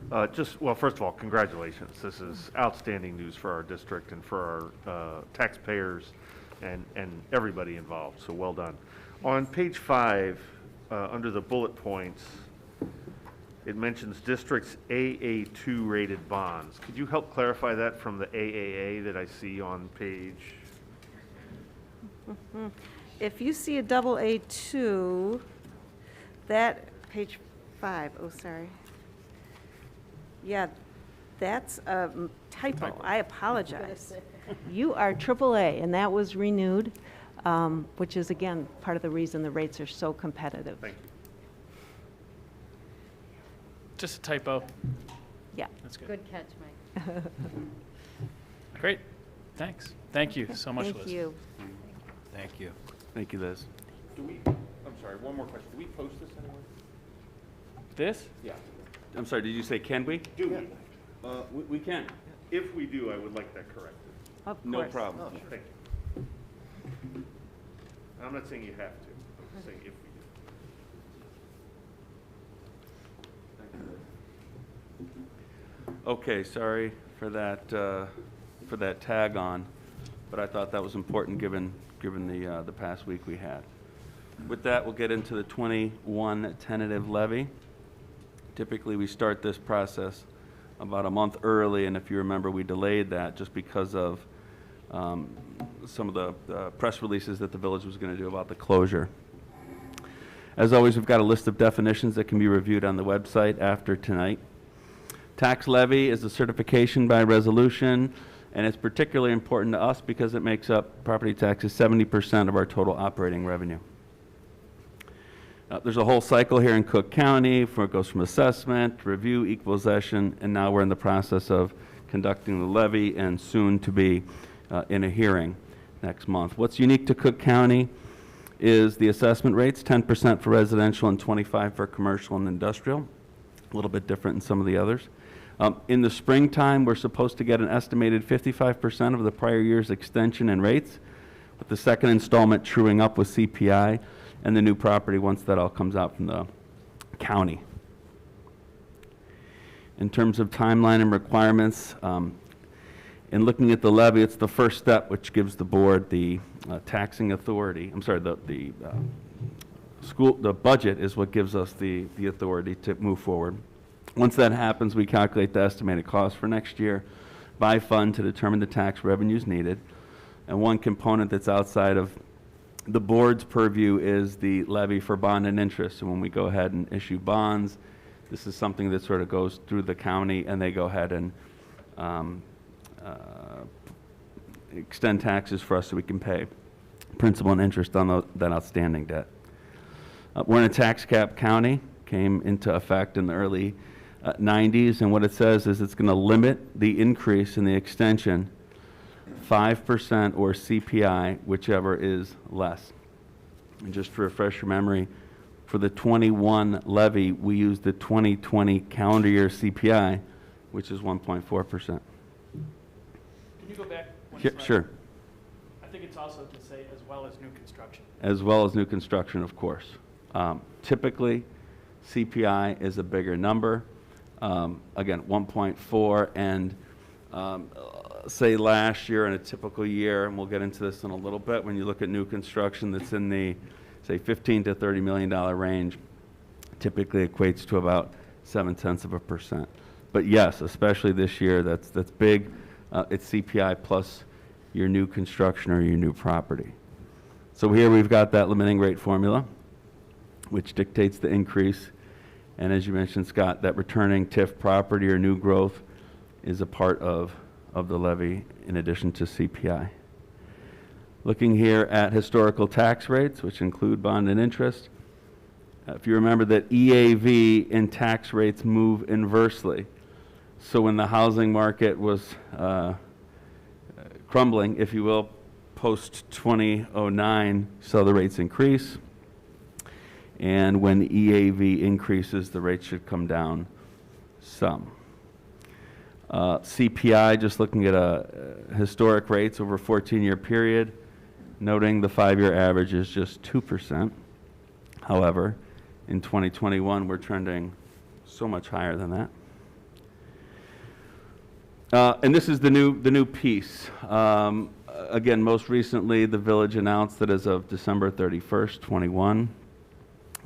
Well, first of all, congratulations. This is outstanding news for our district and for our taxpayers and everybody involved, so well done. On page 5, under the bullet points, it mentions district's AA2 rated bonds. Could you help clarify that from the AAA that I see on page? If you see a double A2, that, page 5, oh, sorry. Yeah, that's a typo. I apologize. You are AAA, and that was renewed, which is, again, part of the reason the rates are so competitive. Thank you. Just a typo. Yeah. That's good. Good catch, Mike. Great. Thanks. Thank you so much, Liz. Thank you. Thank you. Thank you, Liz. I'm sorry, one more question. Do we post this anywhere? This? Yeah. I'm sorry, did you say can we? Do we? We can. If we do, I would like that corrected. Of No course. problem. Oh, sure. Thank you. And I'm not saying you have to, I'm just saying if we do. Okay, sorry for that tag on, but I thought that was important given the past week we had. With that, we'll get into the 21 tentative levy. Typically, we start this process about a month early, and if you remember, we delayed that just because of some of the press releases that the village was going to do about the closure. As always, we've got a list of definitions that can be reviewed on the website after tonight. Tax levy is a certification by resolution, and it's particularly important to us because it makes up property taxes 70% of our total operating revenue. There's a whole cycle here in Cook County where it goes from assessment, review, equalization, and now we're in the process of conducting the levy and soon to be in a hearing next month. What's unique to Cook County is the assessment rates, 10% for residential and 25% for commercial and industrial. A little bit different than some of the others. In the springtime, we're supposed to get an estimated 55% of the prior year's extension in rates, with the second installment truing up with CPI and the new property once that all comes out from the county. In terms of timeline and requirements, in looking at the levy, it's the first step which gives the board the taxing authority. I'm sorry, the budget is what gives us the authority to move forward. Once that happens, we calculate the estimated cost for next year by fund to determine the tax revenues needed. And one component that's outside of the board's purview is the levy for bond and interest. And when we go ahead and issue bonds, this is something that sort of goes through the county, and they go ahead and extend taxes for us so we can pay principal and interest on that outstanding debt. We're in a tax cap county, came into effect in the early 90s, and what it says is it's going to limit the increase in the extension 5% or CPI, whichever is less. And just to refresh your memory, for the 21 levy, we use the 2020 calendar year CPI, which is 1.4%. Can you go back one slide? Sure. I think it's also to say as well as new construction. As well as new construction, of course. Typically, CPI is a bigger number. Again, 1.4, and say last year in a typical year, and we'll get into this in a little bit, when you look at new construction that's in the, say, $15 to $30 million range, typically equates to about 0.7%. But yes, especially this year, that's big. It's CPI plus your new construction or your new property. So here we've got that limiting rate formula, which dictates the increase. And as you mentioned, Scott, that returning TIF property or new growth is a part of the levy in addition to CPI. Looking here at historical tax rates, which include bond and interest, if you remember that EAV and tax rates move inversely. So when the housing market was crumbling, if you will, post-2009, saw the rates increase. And when EAV increases, the rates should come down some. CPI, just looking at historic rates over a 14-year period, noting the 5-year average is just 2%. However, in 2021, we're trending so much higher than that. And this is the new piece. Again, most recently, the village announced that as of December 31st, 21,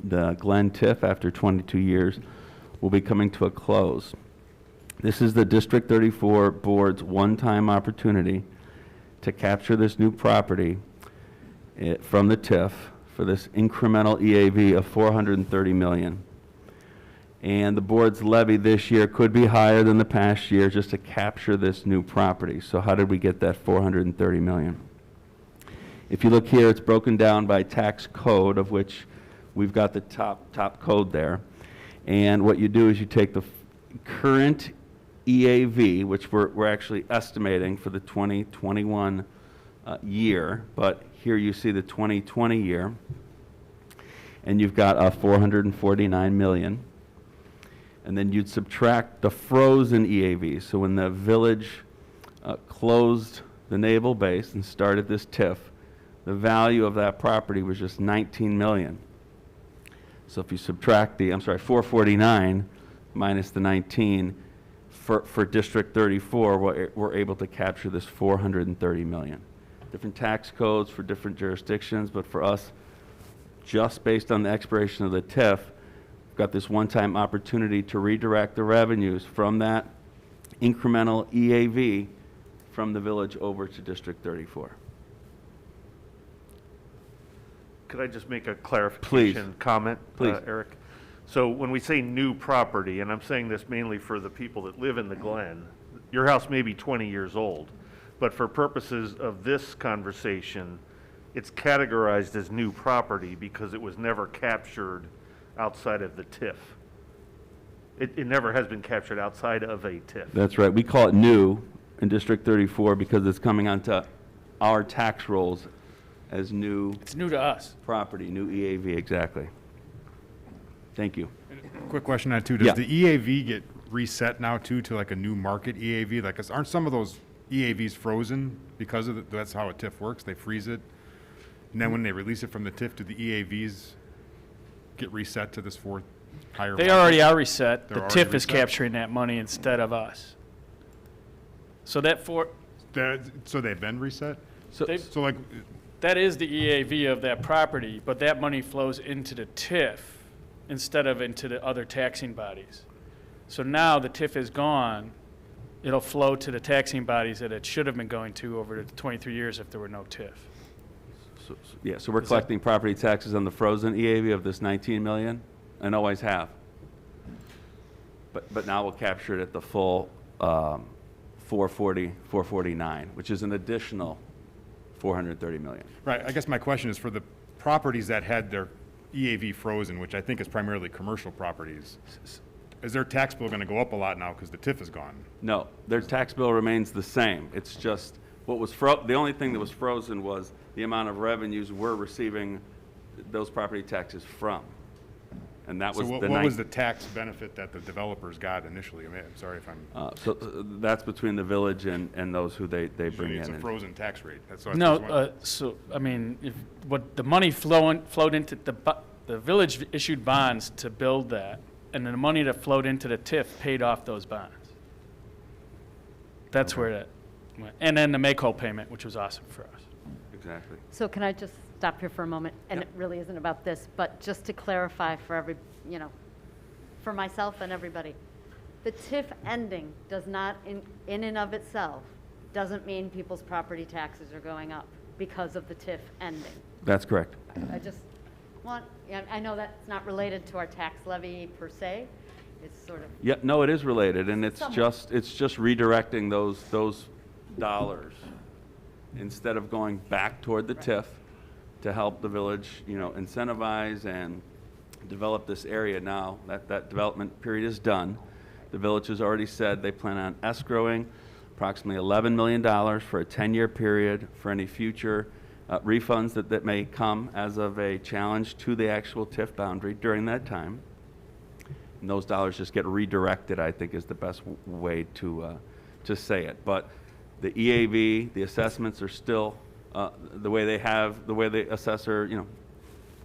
the Glen TIF, after 22 years, will be coming to a close. This is the District 34 Board's one-time opportunity to capture this new property from the TIF for this incremental EAV of $430 million. And the board's levy this year could be higher than the past year just to capture this new property. So how did we get that $430 million? If you look here, it's broken down by tax code, of which we've got the top code there. And what you do is you take the current EAV, which we're actually estimating for the 2021 year, but here you see the 2020 year. and you've got a 449 million. And then you'd subtract the frozen EAV. So when the village closed the naval base and started this TIF, the value of that property was just 19 million. So if you subtract the, 449 minus the 19, for District 34, we're able to capture this 430 million. Different tax codes for different jurisdictions, but for us, just based on the expiration of the TIF, we've got this one-time opportunity to redirect the revenues from that incremental EAV from the village over to District 34. Could I just make a clarification comment, Please. Eric? So when we say new property, and I'm saying this mainly for the people that live in the Glen, your house may be 20 years old, but for purposes of this conversation, it's categorized as new property because it was never captured outside of the TIF. It never has been captured outside of a TIF. That's right. We call it new in District 34 because it's coming onto our tax rolls as new. It's new to us. Property, new EAV, exactly. Thank you. Quick question on that too. Does Yeah. the EAV get reset now too to like a new market EAV? Like, aren't some of those EAVs frozen because of that's how a TIF works? They freeze it, and then when they release it from the TIF, do the EAVs get reset to this higher? They market? already are reset. They're The already TIF is reset? capturing that money instead of us. So that So they've been reset. So like, that is the EAV of that property, but that money flows into the TIF instead of into the other taxing bodies. So now the TIF is gone, it'll flow to the taxing bodies that it should have been going to over the 23 years if there were no TIF. So we're collecting property taxes on the frozen EAV of this 19 million, and always have. But now we'll capture it at the full 449, which is an additional 430 million. right. I guess my question is for the properties that had their EAV frozen, which I think is primarily commercial properties. Is their tax bill going to go up a lot now because the TIF is gone? No, their tax bill remains the same. It's just what was the only thing that was frozen was the amount of revenues we're receiving those property taxes from. And that was so the what was the tax benefit that the developers got initially? I mean, I'm sorry if I'm. So that's between the village and those who they bring in. It's a frozen tax rate. That's what No, so, I mean, if, what the money flowed into the village issued bonds to build that, and then the money that flowed into the TIF paid off those bonds. That's where that went. And then the make-whole payment, which was awesome for us. Exactly. So can I just stop here for a moment? And it really isn't about this, but just to clarify for for myself and everybody. The TIF ending does not, in and of itself, doesn't mean people's property taxes are going up because of the TIF ending. That's correct. I just I know that's not related to our tax levy per se. It's sort of. Yeah, no, it is related, and it's Somewhat. just redirecting those dollars instead of going back toward the TIF to help the village, incentivize and develop this area now. That development period is done. The village has already said they plan on escrowing approximately $11 million for a 10-year period for any future refunds that may come as of a challenge to the actual TIF boundary during that time. And those dollars just get redirected, I think, is the best way to say it. But the EAV, the assessments are still the way the assessor,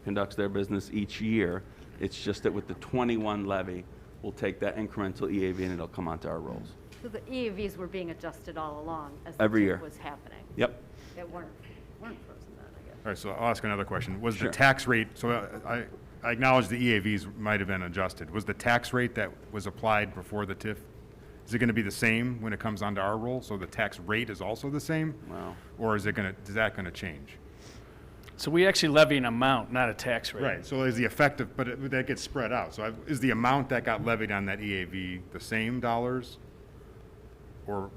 conducts their business each year. It's just that with the 21 levy, we'll take that incremental EAV and it'll come onto our rolls. So the EAVs were being adjusted all along as the Every TIF year. was happening. Yep. It weren't frozen then, I guess. All right, so I'll ask another question. Was Sure. the tax rate, so I acknowledge the EAVs might have been adjusted. Was the tax rate that was applied before the TIF, is it going to be the same when it comes onto our roll? So the tax rate is also the same? Wow. Or is that going to change? So we actually levy an amount, not a tax rate. Right, so is the effective, but that gets spread out. So is the amount that got levied on that EAV the same dollars? Or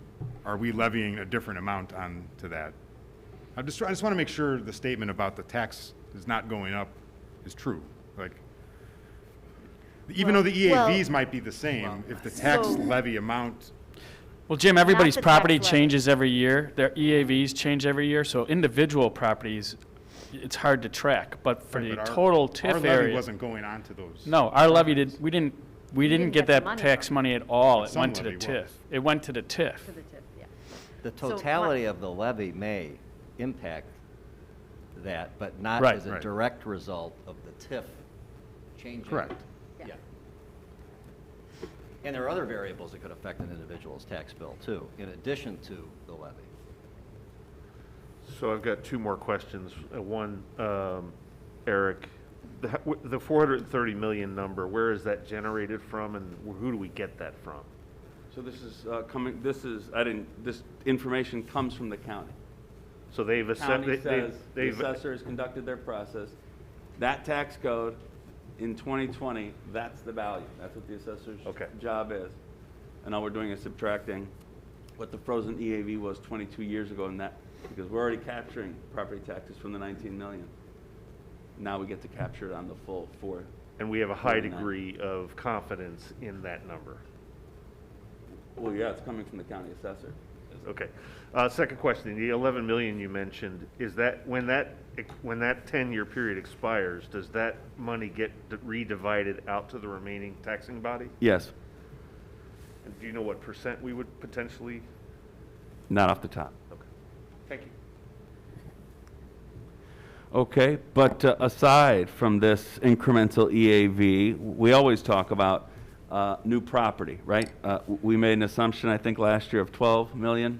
are we levying a different amount on to that? I just want to make sure the statement about the tax is not going up is true. Like, even though the EAVs might be the same, if the tax levy amount. Well, Jim, everybody's the tax property levy. changes every year. Their EAVs change every year, so individual properties, it's hard to track. But for Right, the but total our TIF levy area. wasn't going on to those. No, our levy did, we didn't didn't get get the that money tax from money at all. But It some went to the levy TIF. was. It went to the TIF. To the TIF, yeah. The So what- totality of the levy may impact that, but not Right. as a Right. direct result of the TIF changing. Correct. Yeah. Yeah. And there are other variables that could affect an individual's tax bill too, in addition to the levy. So I've got two more questions. One, Eric, the 430 million number, where is that generated from, and who do we get that from? So this is this information comes from the county. So they've County says the they've assessor has conducted their process. That tax code in 2020, that's the value. That's what the assessor's job is. And all we're doing is subtracting what the frozen EAV was 22 years ago, and that, because we're already capturing property taxes from the 19 million. Now we get to capture it on the full four. and we have a high 49. degree of confidence in that number. Well, yeah, it's coming from the county assessor. Okay. Second question, the 11 million you mentioned, is that when that 10-year period expires, does that money get redivided out to the remaining taxing body? Yes, And do you know what percent we would potentially? not off the top. Okay. Thank you. Okay, but aside from this incremental EAV, we always talk about new property, right? We made an assumption, I think, last year of 12 million.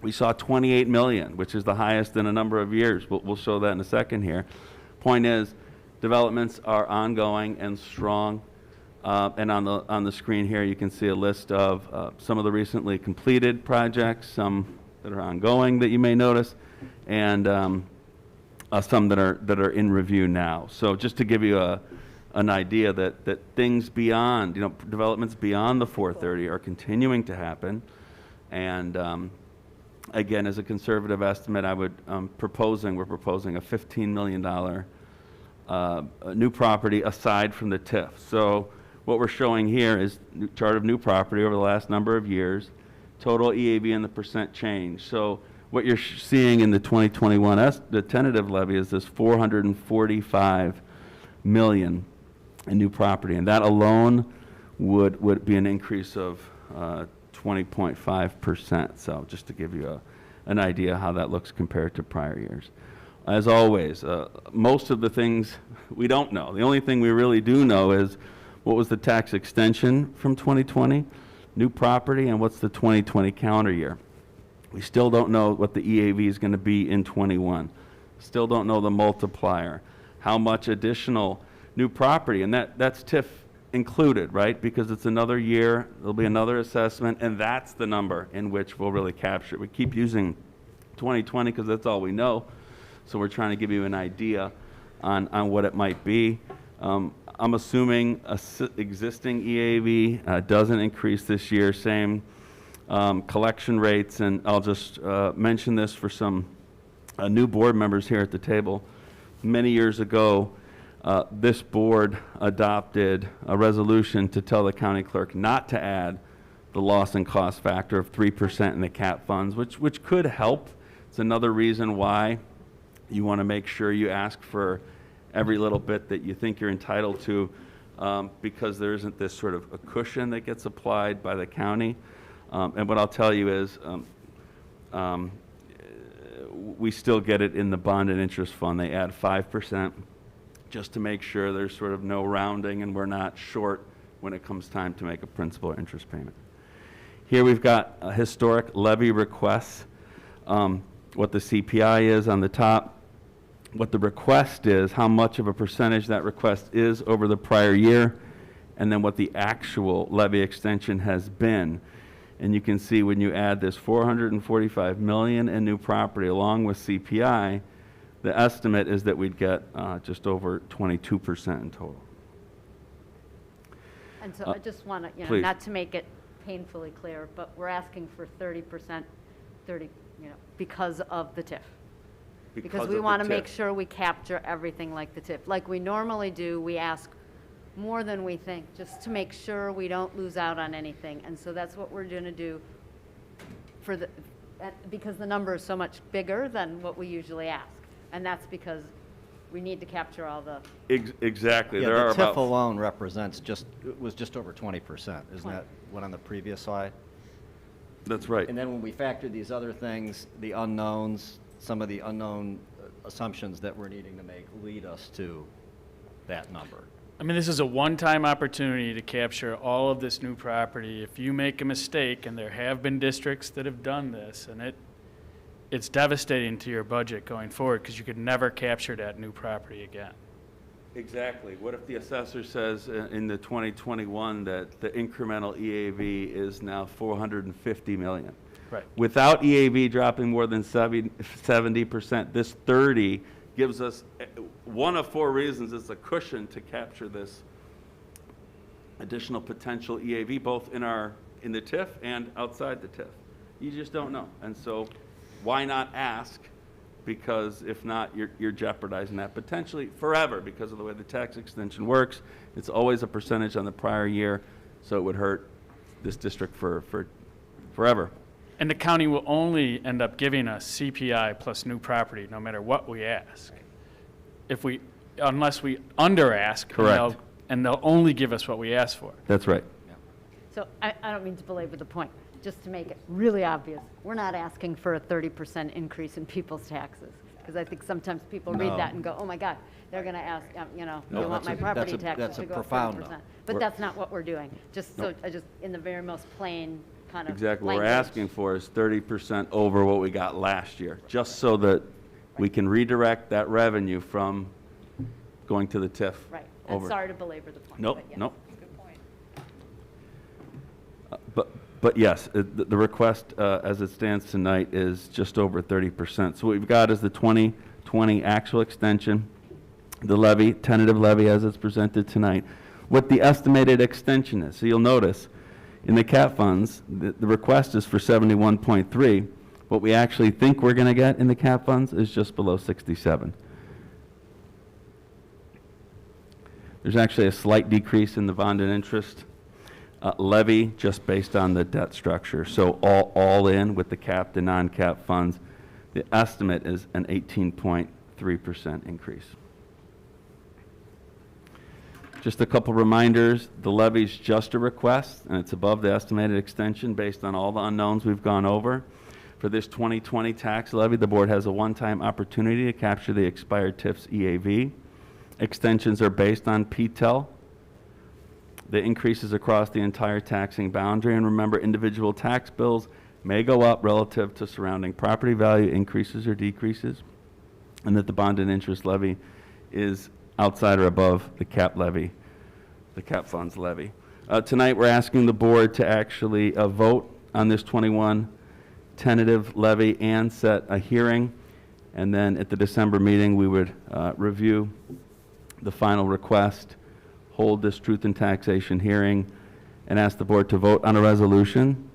We saw 28 million, which is the highest in a number of years. We'll show that in a second here. Point is, developments are ongoing and strong. And on the screen here, you can see a list of some of the recently completed projects, some that are ongoing that you may notice, and some that are in review now. So just to give you an idea that things beyond, developments beyond the 430 are continuing to happen. And again, as a conservative estimate, we're proposing a $15 million new property aside from the TIF. So what we're showing here is a chart of new property over the last number of years, total EAV and the percent change. So what you're seeing in the 2021, the tentative levy is this 445 million in new property, and that alone would be an increase of 20.5%. So just to give you an idea how that looks compared to prior years. As always, most of the things we don't know. The only thing we really do know is what was the tax extension from 2020, new property, and what's the 2020 calendar year. We still don't know what the EAV is going to be in 21. Still don't know the multiplier, how much additional new property, and that's TIF included, right? Because it's another year, there'll be another assessment, and that's the number in which we'll really capture it. We keep using 2020 because that's all we know, so we're trying to give you an idea on what it might be. I'm assuming existing EAV doesn't increase this year, same collection rates, and I'll just mention this for some new board members here at the table. Many years ago, this board adopted a resolution to tell the county clerk not to add the loss and cost factor of 3% in the cap funds, which could help. It's another reason why you want to make sure you ask for every little bit that you think you're entitled to, because there isn't this sort of a cushion that gets applied by the county. And what I'll tell you is we still get it in the bond and interest fund. They add 5% just to make sure there's sort of no rounding and we're not short when it comes time to make a principal or interest payment. Here we've got a historic levy requests, what the CPI is on the top, what the request is, how much of a percentage that request is over the prior year, and then what the actual levy extension has been. And you can see when you add this 445 million in new property along with CPI, the estimate is that we'd get just over 22% in total. And so I just want to, please. not to make it painfully clear, but we're asking for 30%, because of the TIF. Because we want to make sure we capture everything like the TIF. Like we normally do, we ask more than we think, just to make sure we don't lose out on anything. And so that's what we're going to do for because the number is so much bigger than what we usually ask. And that's because we need to capture all the, Exactly. Yeah, There are the TIF about alone represents was just over 20%. Isn't that what on the previous slide? That's right. And then when we factor these other things, the unknowns, some of the unknown assumptions that we're needing to make lead us to that number. I mean, this is a one-time opportunity to capture all of this new property. If you make a mistake, and there have been districts that have done this, and it's devastating to your budget going forward because you could never capture that new property again. Exactly. What if the assessor says in the 2021 that the incremental EAV is now 450 million? Right. Without EAV dropping more than 70%, this 30 gives us one of four reasons. It's a cushion to capture this additional potential EAV, both in the TIF and outside the TIF. You just don't know, and so why not ask? Because if not, you're jeopardizing that potentially forever because of the way the tax extension works. It's always a percentage on the prior year, so it would hurt this district for forever. And the county will only end up giving us CPI plus new property, no matter what we ask. Unless we under ask. Correct. And they'll only give us what we ask for. That's right. so I don't mean to belabor the point, just to make it really obvious, we're not asking for a 30% increase in people's taxes. Because I think sometimes people read No. that and go, oh my God, they're going to ask, they No, want that's my a- property that's a- taxes that's a to go up profound 30%. no. But We're- that's not what we're doing. Just so, in the very most plain kind of Exactly. What we're language. asking for is 30% over what we got last year, just so that we can redirect that revenue from going to the TIF. Right. And over. sorry to belabor the point. Nope, but yes. nope. But yes, the request as it stands tonight is just over 30%. So what we've got is the 2020 actual extension, the levy, tentative levy as it's presented tonight, what the estimated extension is. So you'll notice in the cap funds, the request is for 71.3. What we actually think we're going to get in the cap funds is just below 67. There's actually a slight decrease in the bond and interest levy just based on the debt structure. So all in with the capped and non-capped funds, the estimate is an 18.3% increase. Just a couple reminders, the levy's just a request and it's above the estimated extension based on all the unknowns we've gone over. For this 2020 tax levy, the board has a one-time opportunity to capture the expired TIF's EAV. Extensions are based on PTEL. The increases across the entire taxing boundary, and remember, individual tax bills may go up relative to surrounding property value increases or decreases, and that the bond and interest levy is outside or above the cap levy, the cap funds levy. Tonight, we're asking the board to actually vote on this 21 tentative levy and set a hearing, and then at the December meeting, we would review the final request, hold this truth and taxation hearing, and ask the board to vote on a resolution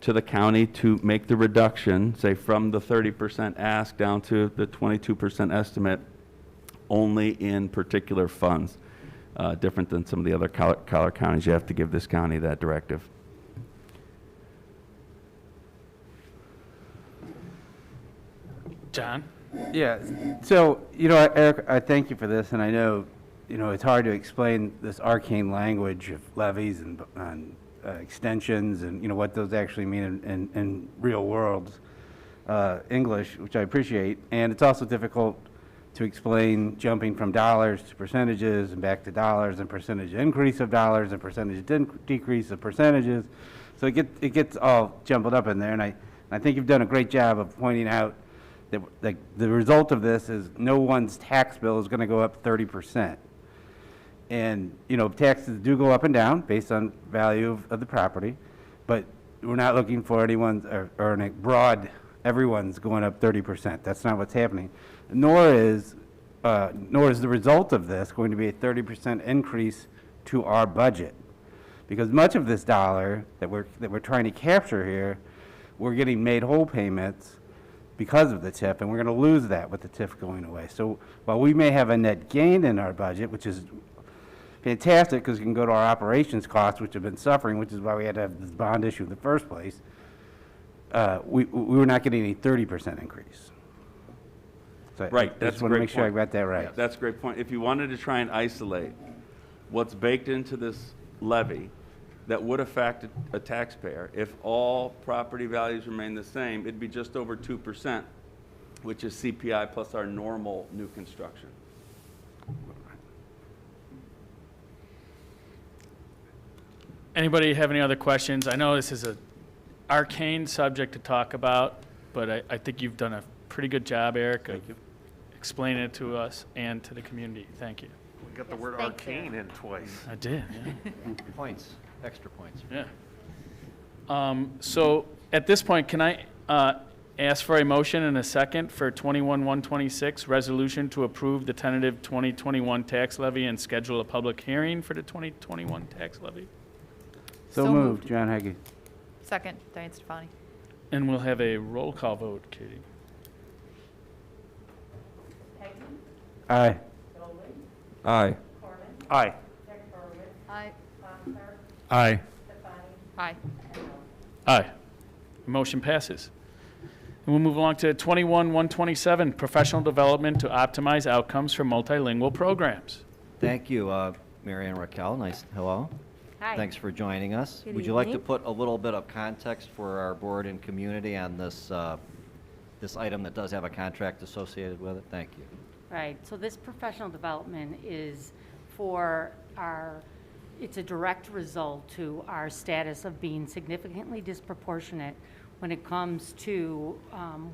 to the county to make the reduction, say from the 30% ask down to the 22% estimate, only in particular funds, different than some of the other collar counties. You have to give this county that directive. John? Yeah, so, Eric, I thank you for this, and I know, it's hard to explain this arcane language of levies and extensions and, what those actually mean in real world English, which I appreciate. And it's also difficult to explain jumping from dollars to percentages and back to dollars and percentage increase of dollars and percentage decrease of percentages. So it gets all jumbled up in there, and I think you've done a great job of pointing out that the result of this is no one's tax bill is going to go up 30%. And, taxes do go up and down based on value of the property, but we're not looking for anyone's, or in a broad, everyone's going up 30%. That's not what's happening. Nor is the result of this going to be a 30% increase to our budget. Because much of this dollar that we're trying to capture here, we're getting made whole payments because of the TIF, and we're going to lose that with the TIF going away. So while we may have a net gain in our budget, which is fantastic because it can go to our operations costs, which have been suffering, which is why we had to have this bond issue in the first place, we were not getting a 30% increase. So Right, I that's just a want to great make sure I point. got that right. That's a great point. If you wanted to try and isolate what's baked into this levy that would affect a taxpayer, if all property values remain the same, it'd be just over 2%, which is CPI plus our normal new construction. Anybody have any other questions? I know this is an arcane subject to talk about, but I think you've done a pretty good job, Eric, of explaining it to us and to the community. Thank you. We got the word arcane in twice. I did, yeah. Points, extra points. Yeah. So at this point, can I ask for a motion and a second for 21-126, resolution to approve the tentative 2021 tax levy and schedule a public hearing for the 2021 tax levy? So moved, John Hagee. Second, Diane Stefani. And we'll have a roll call vote, Katie. Aye. Aye. Aye. Aye. Aye. Aye. Aye. Motion passes. And we'll move along to 21-127, professional development to optimize outcomes for multilingual programs. Thank you, Mary Ann Raquel. Nice, hello. Hi. Thanks for joining us. Good Would you like to evening. put a little bit of context for our board and community on this, this item that does have a contract associated with it? Thank you. Right, so this professional development is for it's a direct result to our status of being significantly disproportionate when it comes to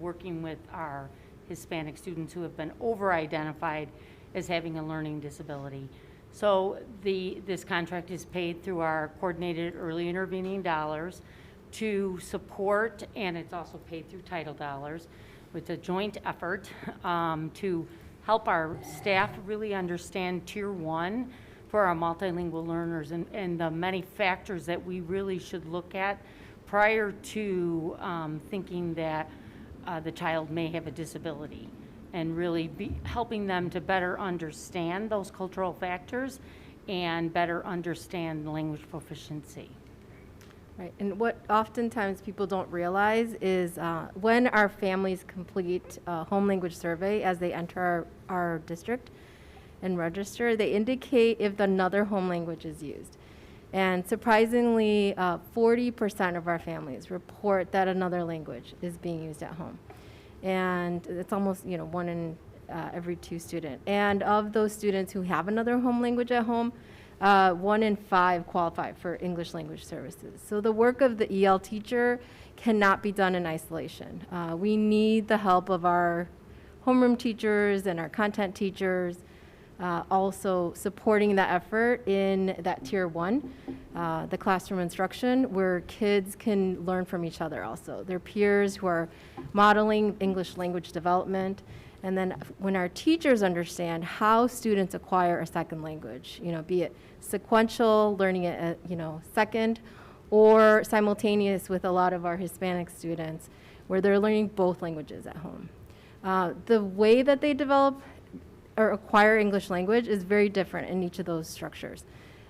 working with our Hispanic students who have been over-identified as having a learning disability. So this contract is paid through our coordinated early intervening dollars to support, and it's also paid through title dollars, with a joint effort to help our staff really understand Tier 1 for our multilingual learners and the many factors that we really should look at prior to thinking that the child may have a disability, and really be helping them to better understand those cultural factors and better understand language proficiency. Right, and what oftentimes people don't realize is when our families complete a home language survey as they enter our district and register, they indicate if another home language is used. And surprisingly, 40% of our families report that another language is being used at home. And it's almost, 1 in every 2 students. And of those students who have another home language at home, 1 in 5 qualify for English language services. So the work of the EL teacher cannot be done in isolation. We need the help of our homeroom teachers and our content teachers, also supporting that effort in that Tier 1, the classroom instruction, where kids can learn from each other also. Their peers who are modeling English language development. And then when our teachers understand how students acquire a second language, be it sequential, learning it at, second, or simultaneous with a lot of our Hispanic students, where they're learning both languages at home. The way that they develop or acquire English language is very different in each of those structures.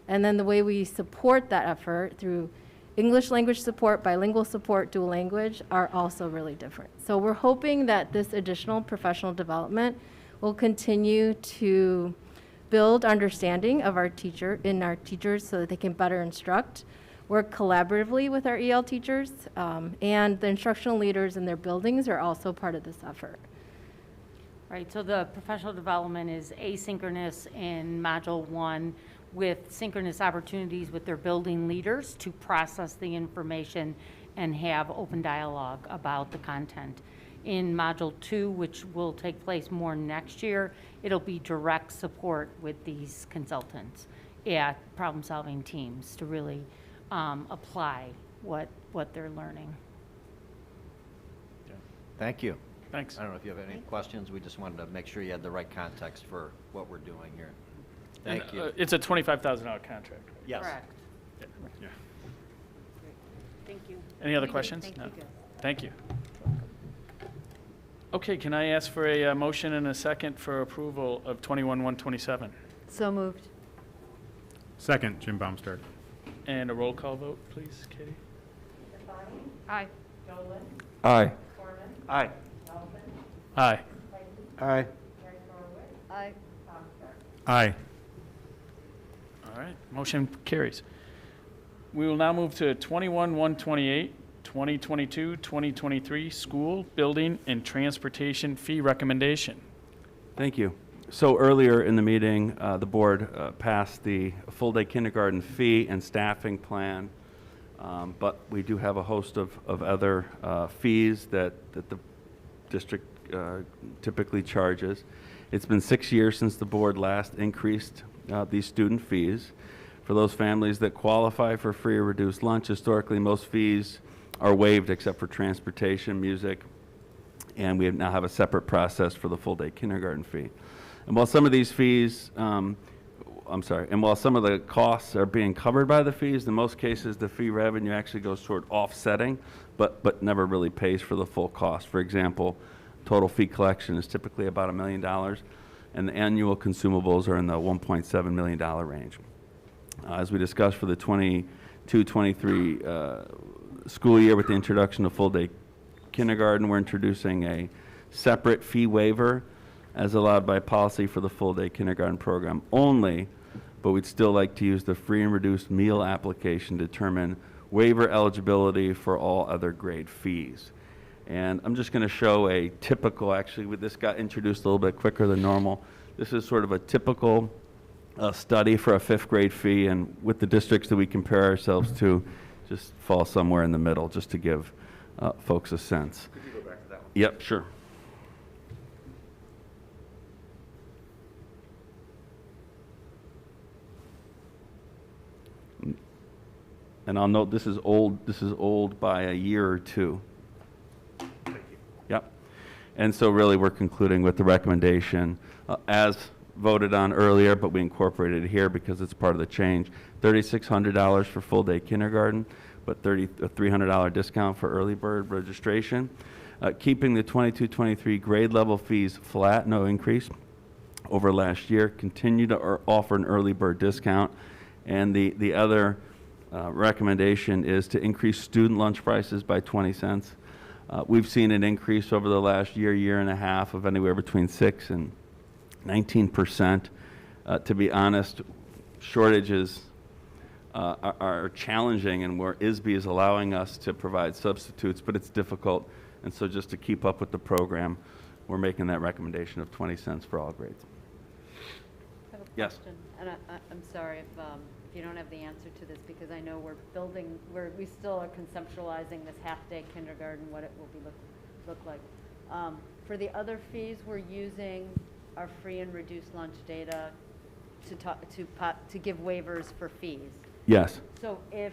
And then the way we support that effort through English language support, bilingual support, dual language are also really different. So we're hoping that this additional professional development will continue to build understanding of our teachers so that they can better instruct, work collaboratively with our EL teachers, and the instructional leaders in their buildings are also part of this effort. Right, so the professional development is asynchronous in Module 1 with synchronous opportunities with their building leaders to process the information and have open dialogue about the content. In Module 2, which will take place more next year, it'll be direct support with these consultants at problem-solving teams to really apply what they're learning. Thank you. Thanks. I don't know if you have any questions. We just wanted to make sure you had the right context for what we're doing here. Thank And, you. it's a $25,000 contract. Right? Yes. Correct. Yeah. Thank you. Any other questions? Thank No. you, guys. Thank you. Okay, can I ask for a motion and a second for approval of 21-127? So moved. Second, Jim Baumstark. And a roll call vote, please, Katie? Aye. Aye. Aye. Aye. Aye. Aye. Aye. All right, motion carries. We will now move to 21-128, 2022-2023 school, building, and transportation fee recommendation. Thank you. So earlier in the meeting, the board passed the full-day kindergarten fee and staffing plan, but we do have a host of other fees that the district typically charges. It's been 6 years since the board last increased these student fees. For those families that qualify for free or reduced lunch, historically most fees are waived except for transportation, music, and we now have a separate process for the full-day kindergarten fee. And while some of these fees, and while some of the costs are being covered by the fees, in most cases the fee revenue actually goes toward offsetting, but never really pays for the full cost. For example, total fee collection is typically about $1 million, and the annual consumables are in the $1.7 million range. As we discussed for the 22-23 school year with the introduction of full-day kindergarten, we're introducing a separate fee waiver as allowed by policy for the full-day kindergarten program only, but we'd still like to use the free and reduced meal application to determine waiver eligibility for all other grade fees. And I'm just going to show a typical, actually, this got introduced a little bit quicker than normal. This is sort of a typical study for a 5th grade fee, and with the districts that we compare ourselves to, just fall somewhere in the middle, just to give folks a sense. Could you go back to that one? Yep, sure. And I'll note this is old by a year or two. Thank you. Yep. And so really we're concluding with the recommendation as voted on earlier, but we incorporated it here because it's part of the change. $3,600 for full-day kindergarten, but a $300 discount for early bird registration. Keeping the 22-23 grade level fees flat, no increase over last year. Continue to offer an early bird discount. And the other recommendation is to increase student lunch prices by 20 cents. We've seen an increase over the last year and a half of anywhere between 6 and 19%. To be honest, shortages are challenging, and where ISB is allowing us to provide substitutes, but it's difficult. And so just to keep up with the program, we're making that recommendation of 20 cents for all grades. I have a Yes. question, and I'm sorry if you don't have the answer to this, because I know we still are conceptualizing this half-day kindergarten, what it will be look like. For the other fees, we're using our free and reduced lunch data to give waivers for fees. Yes. So if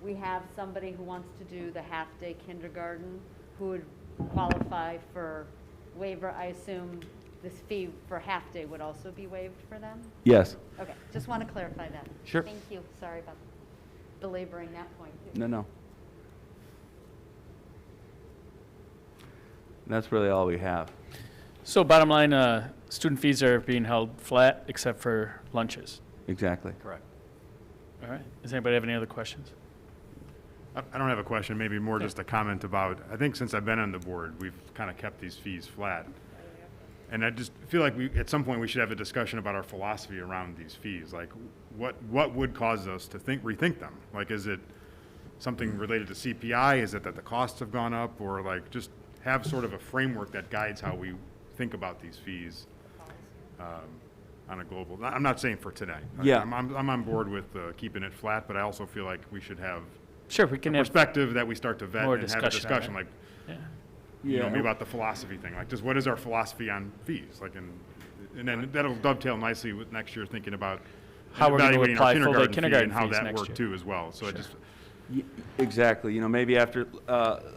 we have somebody who wants to do the half-day kindergarten who would qualify for waiver, I assume this fee for half-day would also be waived for them? Yes. Okay, just want to clarify that. Sure. Thank you. Sorry about belaboring that point. No. That's really all we have. So bottom line, student fees are being held flat except for lunches. Exactly. Correct. All right. Does anybody have any other questions? I don't have a question, maybe more just a comment about, I think since I've been on the board, we've kind of kept these fees flat. And I just feel like at some point we should have a discussion about our philosophy around these fees. Like, what would cause us to rethink them? Like, is it something related to CPI? Is it that the costs have gone up? Or like, just have sort of a framework that guides how we think about these fees on a global, I'm not saying for today. Yeah. I'm on board with keeping it flat, but I also feel like we should have Sure, we can a have perspective that we start to vet more and have a discussion, on like, it. you know, maybe about the philosophy thing. Like, just what is our philosophy on fees? Like, and then that'll dovetail nicely with next year thinking about How we're going to evaluating our apply full-day fee kindergarten and how fees that next worked year. too as well. So I just, Exactly. You know, maybe after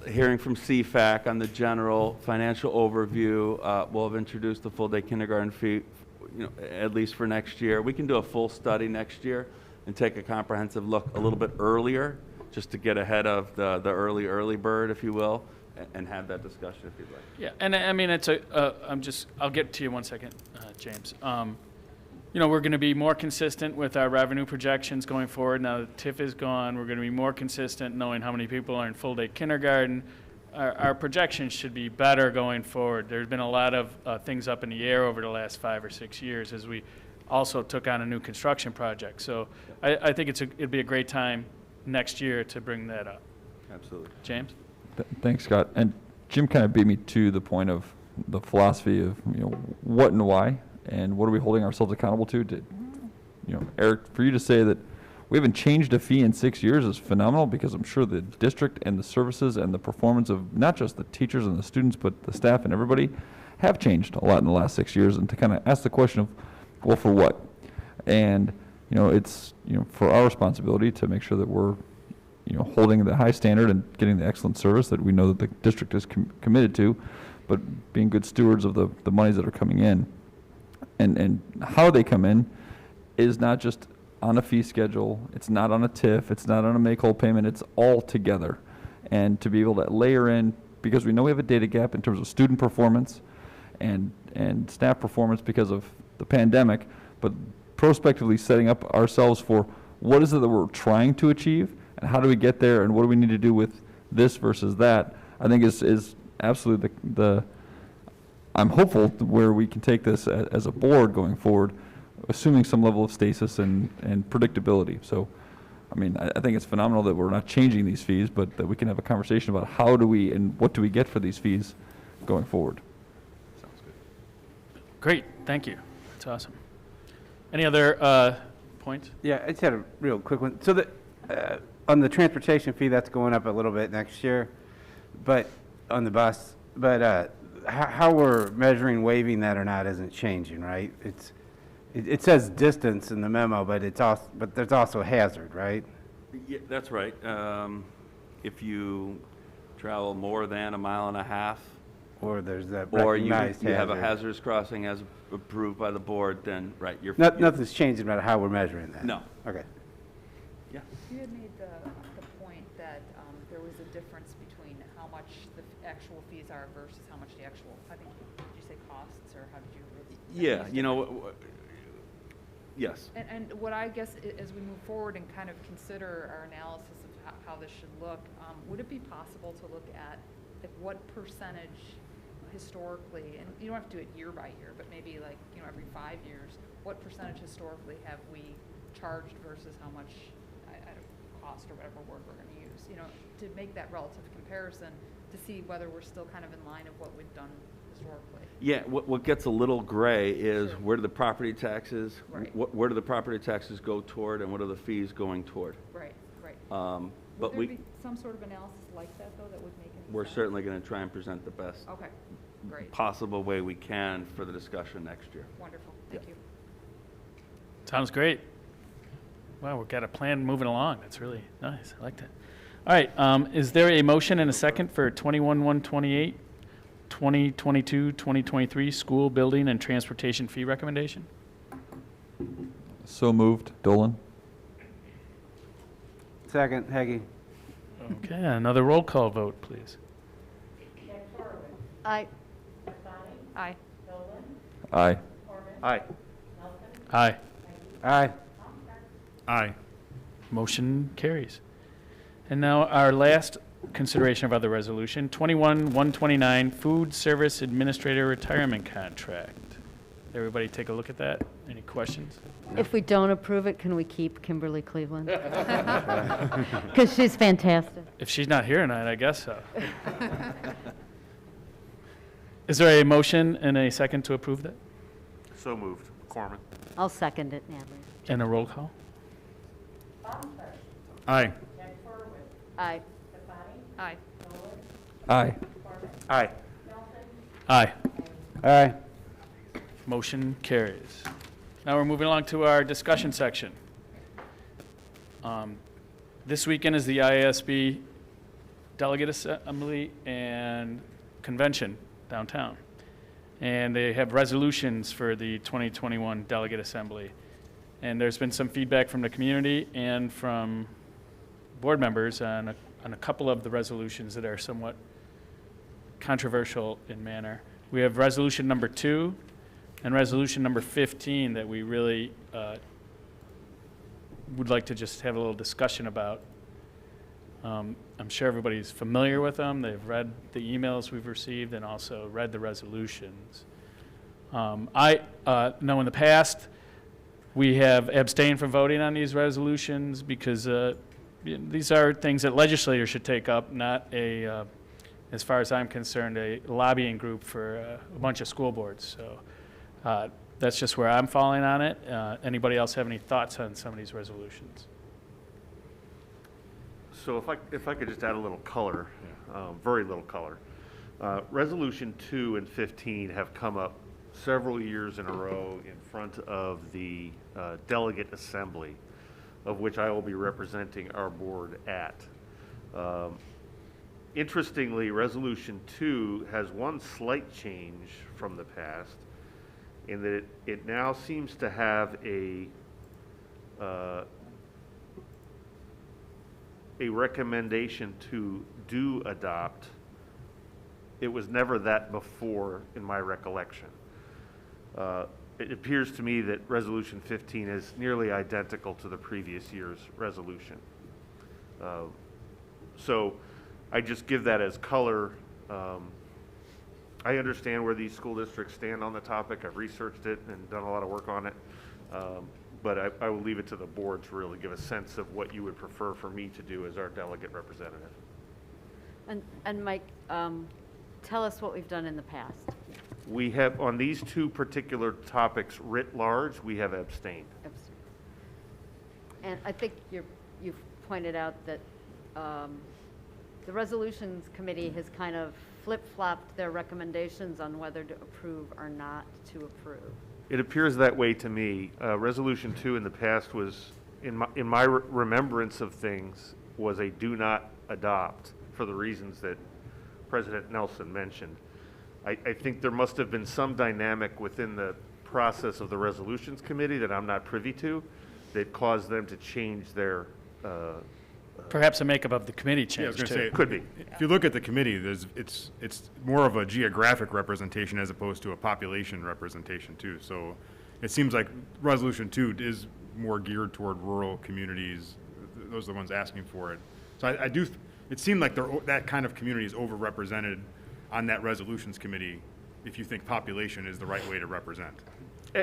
hearing from CFAC on the general financial overview, we'll have introduced the full-day kindergarten fee, you know, at least for next year. We can do a full study next year and take a comprehensive look a little bit earlier, just to get ahead of the early bird, if you will, and have that discussion if you'd like. Yeah, and I mean, I'll get to you one second, James. You know, we're going to be more consistent with our revenue projections going forward. Now that TIF is gone, we're going to be more consistent knowing how many people are in full-day kindergarten. our projections should be better going forward. There's been a lot of things up in the air over the last 5 or 6 years as we also took on a new construction project. So I think it'd be a great time next year to bring that up. Absolutely. James? Thanks, Scott. And Jim kind of beat me to the point of the philosophy of, what and why, and what are we holding ourselves accountable to. Eric, for you to say that we haven't changed a fee in 6 years is phenomenal, because I'm sure the district and the services and the performance of not just the teachers and the students, but the staff and everybody have changed a lot in the last 6 years. And to kind of ask the question of, well, for what? And, it's, for our responsibility to make sure that we're, holding the high standard and getting the excellent service that we know that the district is committed to, but being good stewards of the monies that are coming in. And how they come in is not just on a fee schedule, it's not on a TIF, it's not on a make-whole payment, it's all together. And to be able to layer in, because we know we have a data gap in terms of student performance and staff performance because of the pandemic, but prospectively setting up ourselves for what is it that we're trying to achieve, and how do we get there, and what do we need to do with this versus that, I think is absolutely I'm hopeful where we can take this as a board going forward, assuming some level of stasis and predictability. So, I think it's phenomenal that we're not changing these fees, but that we can have a conversation about how do we and what do we get for these fees going forward. Sounds good. Great, thank you. That's awesome. Any other points? Yeah, I just had a real quick one. So on the transportation fee, that's going up a little bit next year, but on the bus, but how we're measuring waiving that or not isn't changing, right? It says distance in the memo, but there's also hazard, right? Yeah, that's right. If you travel more than 1.5 miles, or there's that or you recognized have a hazard. hazardous crossing as approved by the board, then right, Nothing's changing about how we're measuring that. No. Okay. Yeah. You had made the point that there was a difference between how much the actual fees are versus how much the actual, I think, did you say costs, or how did you? Yeah, yes. And what I guess, as we move forward and kind of consider our analysis of how this should look, would it be possible to look at what percentage historically, and you don't have to do it year by year, but maybe every 5 years, what percentage historically have we charged versus how much cost, or whatever word we're going to use, to make that relative comparison to see whether we're still kind of in line of what we've done historically. Yeah, what gets a little gray is where do the property taxes, Right. where do the property taxes go toward, and what are the fees going toward? Right, right. But Would there be some sort of analysis like that, though, that would make any we're sense? certainly going to try and present the best Okay, great. possible way we can for the discussion next year. Wonderful, thank you. Sounds great. Wow, we've got a plan moving along. That's really nice. I like that. All right, is there a motion and a second for 21-128, 2022-2023 school building and transportation fee recommendation? So moved. Dolan? Second, Heggie. Okay, another roll call vote, please. Aye. Aye. Aye. Aye. Aye. Aye. Aye. Motion carries. And now our last consideration of other resolution, 21-129, food service administrator retirement contract. Everybody take a look at that. Any questions? If we don't approve it, can we keep Kimberly Cleveland? Because she's fantastic. If she's not here tonight, I guess so. Is there a motion and a second to approve that? So moved. Corman. I'll second it, Natalie. And a roll call? Aye. Aye. Aye. Aye. Aye. Aye. Aye. Motion carries. Now we're moving along to our discussion section. This weekend is the IASB Delegate Assembly and Convention downtown. And they have resolutions for the 2021 Delegate Assembly. And there's been some feedback from the community and from board members on a couple of the resolutions that are somewhat controversial in manner. We have resolution number 2 and resolution number 15 that we really would like to just have a little discussion about. I'm sure everybody's familiar with them. They've read the emails we've received and also read the resolutions. I know in the past, we have abstained from voting on these resolutions because these are things that legislators should take up, not a, as far as I'm concerned, a lobbying group for a bunch of school boards. So that's just where I'm falling on it. Anybody else have any thoughts on some of these resolutions? So if I could just add a little color, very little color. Resolution 2 and 15 have come up several years in a row in front of the delegate assembly, of which I will be representing our board at. Interestingly, Resolution 2 has one slight change from the past in that it now seems to have a recommendation to do adopt. It was never that before in my recollection. It appears to me that Resolution 15 is nearly identical to the previous year's resolution. So I just give that as color. I understand where these school districts stand on the topic. I've researched it and done a lot of work on it. But I will leave it to the board to really give a sense of what you would prefer for me to do as our delegate representative. And Mike, tell us what we've done in the past. We have, on these two particular topics writ large, we have abstained. And I think you've pointed out that the Resolutions Committee has kind of flip-flopped their recommendations on whether to approve or not to approve. It appears that way to me. Resolution 2 in the past was, in my remembrance of things, was a do not adopt for the reasons that President Nelson mentioned. I think there must have been some dynamic within the process of the Resolutions Committee that I'm not privy to that caused them to change their Perhaps the makeup of the committee Yeah, I was changed gonna too. say, could be. If you look at the committee, it's more of a geographic representation as opposed to a population representation too. So it seems like Resolution 2 is more geared toward rural communities. Those are the ones asking for it. So I do, it seemed like that kind of community is overrepresented on that Resolutions Committee if you think population is the right way to represent.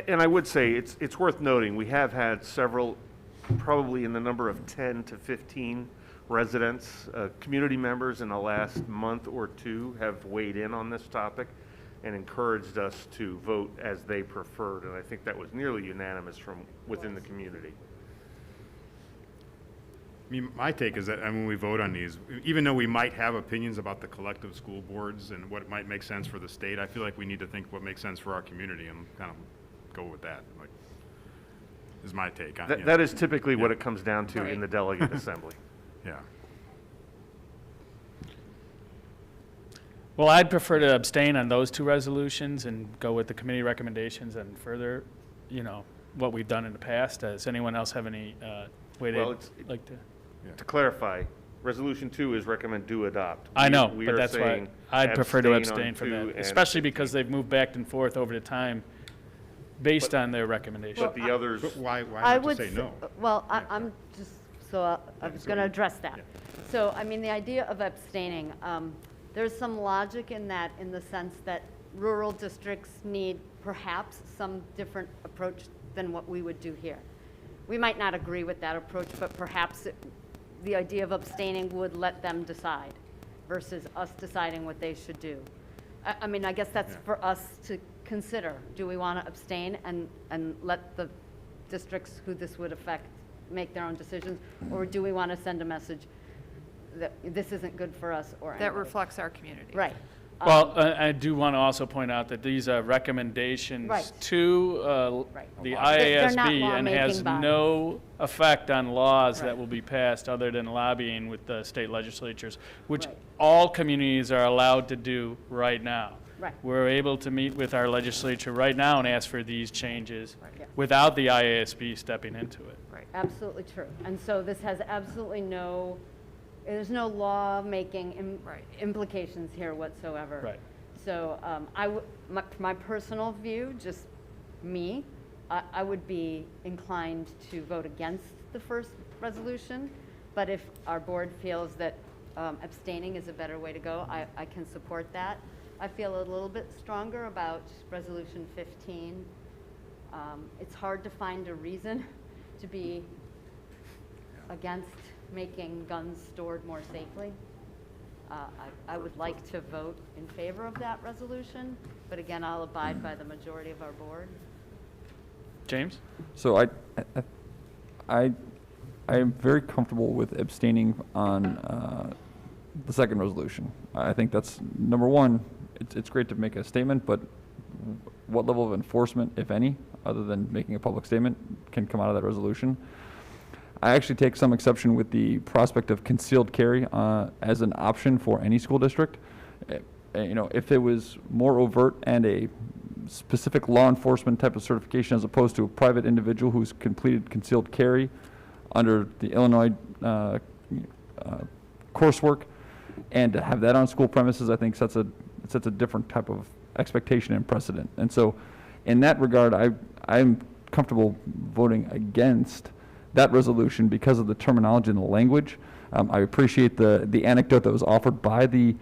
And I would say it's worth noting, we have had several, probably in the number of 10 to 15 residents, community members in the last month or two have weighed in on this topic and encouraged us to vote as they preferred. And I think that was nearly unanimous from within the community. I mean, my take is that when we vote on these, even though we might have opinions about the collective school boards and what might make sense for the state, I feel like we need to think what makes sense for our community and kind of go with that. Like, is my take on it. That is typically what it comes down to in the delegate assembly. Yeah. Well, I'd prefer to abstain on those two resolutions and go with the committee recommendations and further, what we've done in the past. Does anyone else have any way Well, they'd like to? To clarify, Resolution 2 is recommend do adopt. I know, We but are that's why saying I'd prefer to abstain on abstain from 2 that, and- especially because they've moved back and forth over the time based on their recommendations. But the others. But why I not would just say no? Well, I'm just, I was going to address that. So, I mean, the idea of abstaining, there's some logic in that in the sense that rural districts need perhaps some different approach than what we would do here. We might not agree with that approach, but perhaps the idea of abstaining would let them decide versus us deciding what they should do. I mean, I guess that's for us to consider. Do we want to abstain and let the districts who this would affect make their own decisions? Or do we want to send a message that this isn't good for us or That anybody? reflects our community. Right. Well, I do want to also point out that these are recommendations Right. to the They're not IASB and has lawmaking bodies. no effect on laws that Right. will be passed other than lobbying with the state legislatures, which Right. all communities are allowed to do right now. Right. We're able to meet with our legislature right now and ask for these changes Yeah. without the IASB stepping into it. Right. Absolutely true. And so this has absolutely there's no law-making implications here whatsoever. Right. So my personal view, just me, I would be inclined to vote against the first resolution, But if our board feels that abstaining is a better way to go, I can support that. I feel a little bit stronger about Resolution 15. It's hard to find a reason to be against making guns stored more safely. I would like to vote in favor of that resolution, but again, I'll abide by the majority of our board. James? So I am very comfortable with abstaining on the second resolution. I think that's, number one, it's great to make a statement, but what level of enforcement, if any, other than making a public statement, can come out of that resolution? I actually take some exception with the prospect of concealed carry as an option for any school district. You know, if it was more overt and a specific law enforcement type of certification as opposed to a private individual who's completed concealed carry under the Illinois coursework, and to have that on school premises, I think sets a different type of expectation and precedent. And so in that regard, I'm comfortable voting against that resolution because of the terminology and the language. I appreciate the anecdote that was offered by the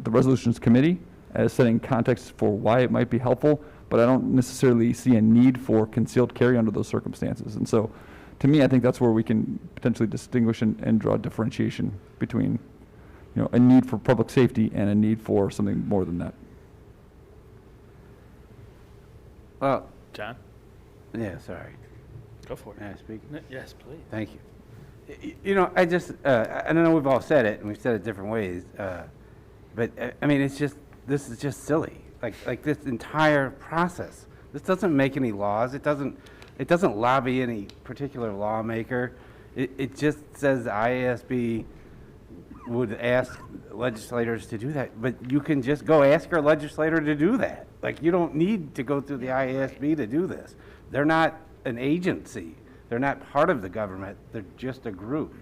resolutions committee as setting context for why it might be helpful, but I don't necessarily see a need for concealed carry under those circumstances. And so to me, I think that's where we can potentially distinguish and draw differentiation between, you know, a need for public safety and a need for something more than that. Well, John? Yeah, sorry. Go for it. May I speak? Yes, please. Thank you. You know, I just, I know we've all said it, and we've said it different ways, but I mean, this is just silly. Like this entire process. This doesn't make any laws. It doesn't lobby any particular lawmaker. It just says the IASB would ask legislators to do that, but you can just go ask your legislator to do that. Like, you don't need to go through the IASB to do this. They're not an agency. They're not part of the government. They're just a group.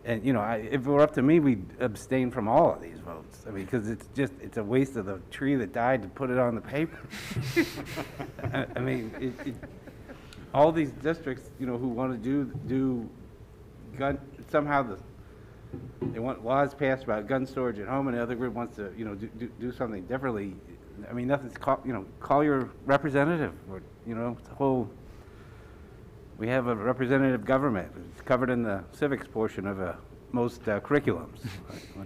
And, you know, if it were up to me, we'd abstain from all of these votes. I mean, because it's a waste of the tree that died to put it on the paper. I mean, all these districts, you know, who want to do gun, somehow they want laws passed about gun storage at home, and the other group wants to, you know, do something differently. I mean, call your representative, or, you know, the whole. We have a representative government. It's covered in the civics portion of most curriculums.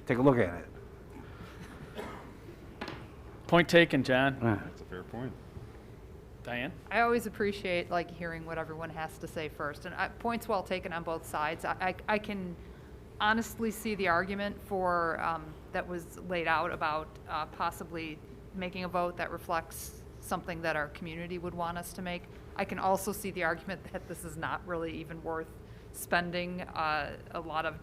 Take a look at it. Point taken, John. That's a fair point. Diane? I always appreciate like hearing what everyone has to say first, and points well taken on both sides. I can honestly see the argument for that was laid out about possibly making a vote that reflects something that our community would want us to make. I can also see the argument that this is not really even worth spending a lot of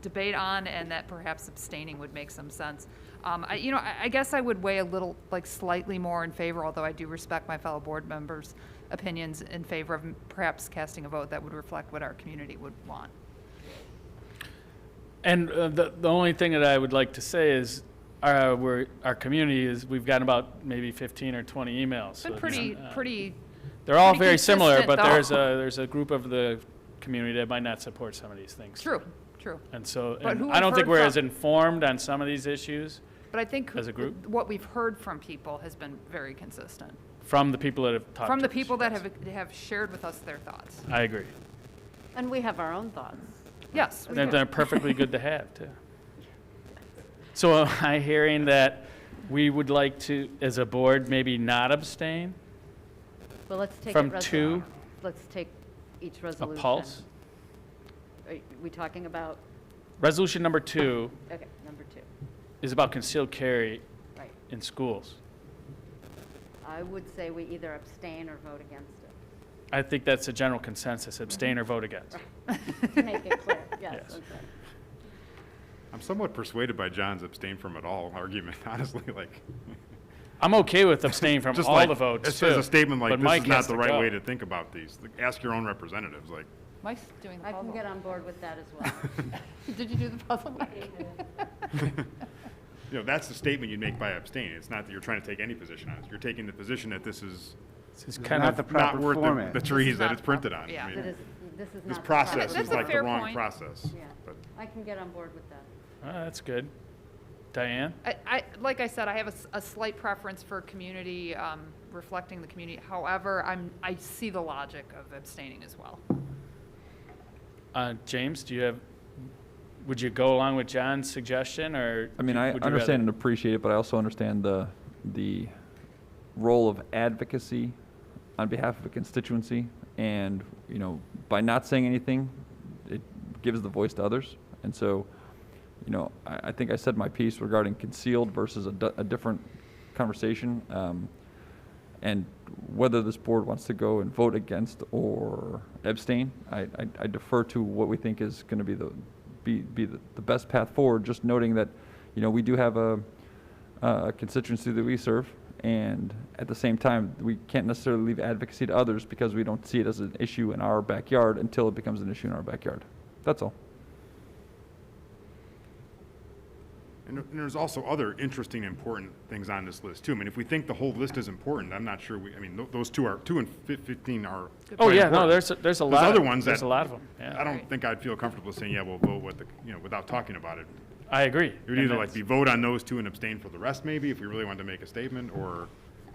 debate on, and that perhaps abstaining would make some sense. I guess I would weigh a little, like, slightly more in favor, although I do respect my fellow board members' opinions, in favor of perhaps casting a vote that would reflect what our community would want. And the only thing that I would like to say is our community is, we've gotten about maybe 15 or 20 emails. It's been pretty. They're all pretty very similar, but consistent, there's a group of the community that might not support some of these things. True. And so, But who I don't we've think heard we're from- as informed on some of these issues But I think as a group what we've heard from people has been very consistent. from the people that have talked From to the us, people that yes. have shared with us their thoughts. I agree. And we have our own thoughts. Yes, we And do. they're perfectly good to have, too. So am I hearing that we would like to, as a board, maybe not abstain? Well, let's take From it two? Let's take each A resolution. pulse? Are we talking about, Resolution number 2 okay, number 2. is about concealed carry Right. in schools. I would say we either abstain or vote against it. I think that's a general consensus, abstain or vote against. To make it clear, yes. Yes. that's right. I'm somewhat persuaded by John's abstain from it all argument, honestly, like. I'm okay with abstaining from Just all like, the votes, It says too, a statement like, but this Mike is not has the to right go. way to think about these. Like, ask your own representatives, like. Mike's doing the I puzzle. can get on board with that as well. Did you do the puzzle, Mike? You know, that's the statement you make by abstaining. It's not that you're trying to take any position on it. You're taking the position that this is kind not of the proper not worth format. the This trees is that not it's printed on. yeah. I mean, That is this is not. This the process That's is a like the fair wrong point. process. Yeah, But I can get on board with that. That's good. Diane? Like I said, I have a slight preference for community, reflecting the community. However, I see the logic of abstaining as well. James, would you go along with John's suggestion, or? I mean, I would you understand rather- and appreciate it, but I also understand the role of advocacy on behalf of a constituency. And, by not saying anything, it gives the voice to others. And so, I think I said my piece regarding concealed versus a different conversation. And whether this board wants to go and vote against or abstain, I defer to what we think is going to be the best path forward. Just noting that, we do have a constituency that we serve, and at the same time, we can't necessarily leave advocacy to others because we don't see it as an issue in our backyard until it becomes an issue in our backyard. That's all. And there's also other interesting, important things on this list too. I mean, if we think the whole list is important, I'm not sure those 2 and 15 are. Oh, quite yeah, no, important. there's a lot. Other ones there's that a lot of them. Yeah. I don't think I'd feel comfortable saying, yeah, we'll vote with without talking about it. I agree. It would either be vote on those 2 and abstain for the rest, maybe, if we really wanted to make a statement, or.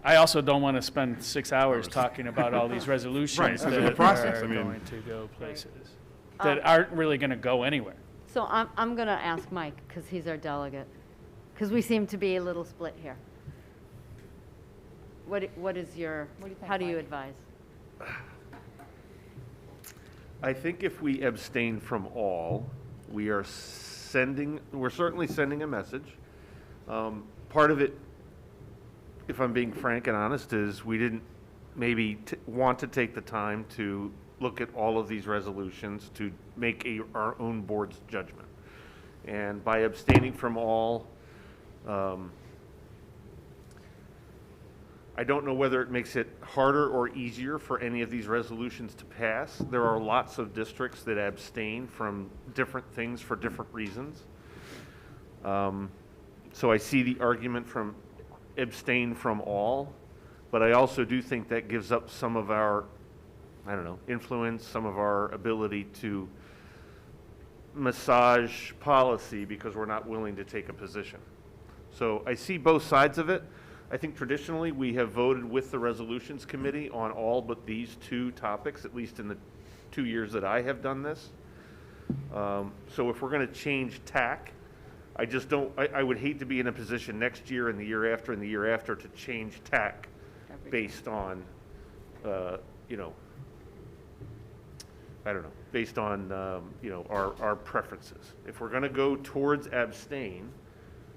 I also don't want to spend 6 hours talking about all these resolutions Right, 'cause of the that process, are I mean. going to go places that aren't really going to go anywhere. So I'm going to ask Mike, because he's our delegate, because we seem to be a little split here. What is your, What do you think, how do you Mike? advise? I think if we abstain from all, we're certainly sending a message. Part of it, if I'm being frank and honest, is we didn't maybe want to take the time to look at all of these resolutions to make our own board's judgment. And by abstaining from all, I don't know whether it makes it harder or easier for any of these resolutions to pass. There are lots of districts that abstain from different things for different reasons. So I see the argument from abstain from all, but I also do think that gives up some of our, influence, some of our ability to massage policy because we're not willing to take a position. So I see both sides of it. I think traditionally we have voted with the resolutions committee on all but these 2 topics, at least in the 2 years that I have done this. So if we're going to change tack, I would hate to be in a position next year and the year after and the year after to change tack based on, based on, our preferences. If we're going to go towards abstain,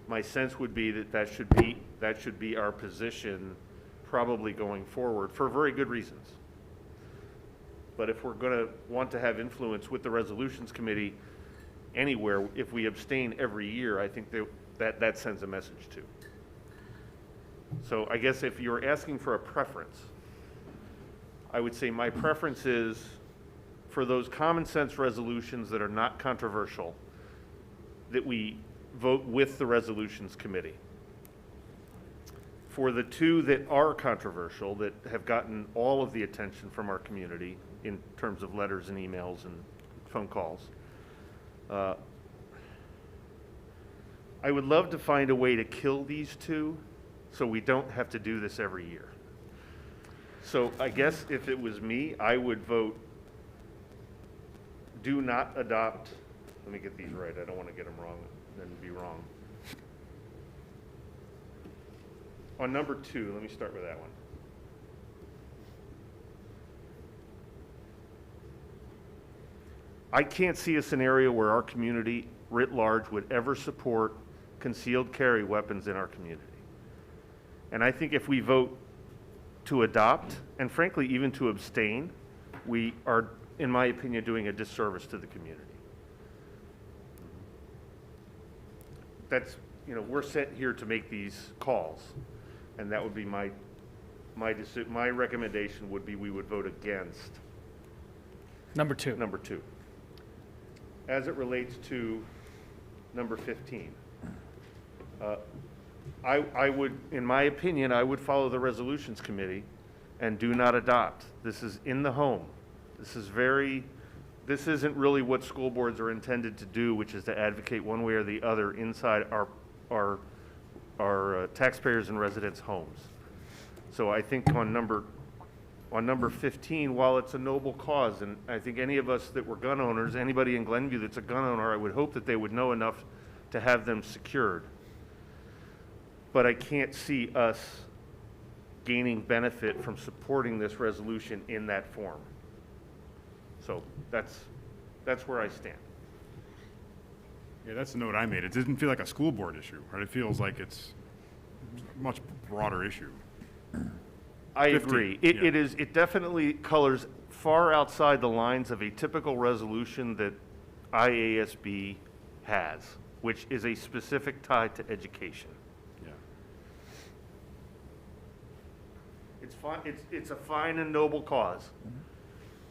my sense would be that should be our position probably going forward for very good reasons. But if we're going to want to have influence with the resolutions committee anywhere, if we abstain every year, I think that sends a message too. So I guess if you're asking for a preference, I would say my preference is for those common sense resolutions that are not controversial, that we vote with the resolutions committee. For the 2 that are controversial, that have gotten all of the attention from our community in terms of letters and emails and phone calls, I would love to find a way to kill these 2 so we don't have to do this every year. So I guess if it was me, I would vote do not adopt. Let me get these right. I don't want to get them wrong and then be wrong. On number 2, let me start with that one. I can't see a scenario where our community writ large would ever support concealed carry weapons in our community. And I think if we vote to adopt, and frankly even to abstain, we are, in my opinion, doing a disservice to the community. That's, we're sent here to make these calls, and that would be my recommendation would be we would vote against Number 2. number 2. As it relates to number 15, I would, in my opinion, I would follow the resolutions committee and do not adopt. This is in the home. This is very this isn't really what school boards are intended to do, which is to advocate one way or the other inside our taxpayers and residents' homes. So I think on number 15, while it's a noble cause, and I think any of us that were gun owners, anybody in Glenview that's a gun owner, I would hope that they would know enough to have them secured. But I can't see us gaining benefit from supporting this resolution in that form. So that's where I stand. Yeah, that's the note I made. It didn't feel like a school board issue, right? It feels like it's a much broader issue. I 15, agree. yeah. It definitely colors far outside the lines of a typical resolution that IASB has, which is a specific tie to education. Yeah. It's fine. It's a fine and noble cause.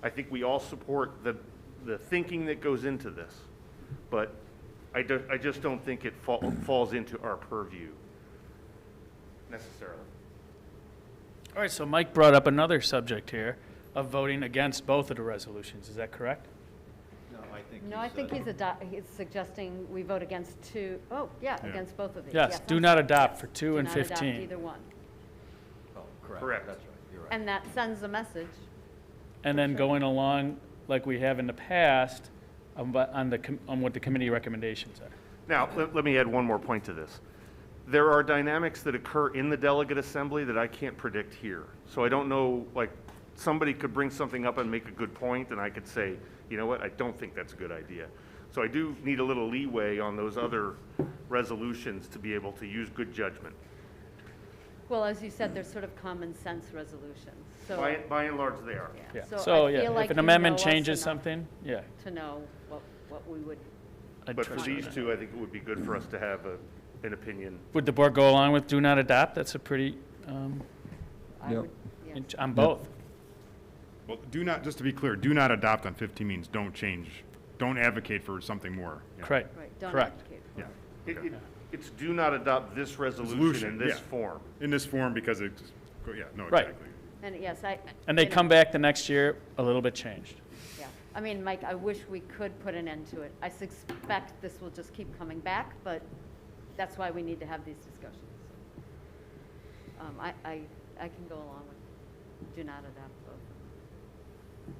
I think we all support the thinking that goes into this, but I just don't think it falls into our purview necessarily. All right, so Mike brought up another subject here of voting against both of the resolutions. Is that correct? No, I think he's suggesting we vote against two. Oh, yeah, against both of these. Yes, do I'm not sorry. adopt for 2 Do and not 15. adopt either one. Oh, correct. Correct. That's right. You're right. And that sends a message. And then going along like we have in the past on what the committee recommendations are. Now, let me add one more point to this. There are dynamics that occur in the delegate assembly that I can't predict here. So I don't know, like, somebody could bring something up and make a good point, and I could say, you know what, I don't think that's a good idea. So I do need a little leeway on those other resolutions to be able to use good judgment. Well, as you said, they're sort of common sense resolutions. So By and large, they are. Yeah. So I yeah, feel like if an you amendment know us changes enough something, yeah. to know what we would. I'd But for trust you these on that. two, I think it would be good for us to have an opinion. Would the board go along with do not adopt? That's a pretty, I Yep. would, yes. on both. Well, do not, just to be clear, do not adopt on 15 means don't change, don't advocate for something more. Yeah. Correct. Right, don't Correct. advocate. Yeah. It's do not adopt this resolution in this yeah. form. In this form because it's, yeah, no, Right. exactly. And yes, And they you know, come back the next year a little bit changed. Yeah, I mean, Mike, I wish we could put an end to it. I suspect this will just keep coming back, but that's why we need to have these discussions. I can go along with do not adopt both.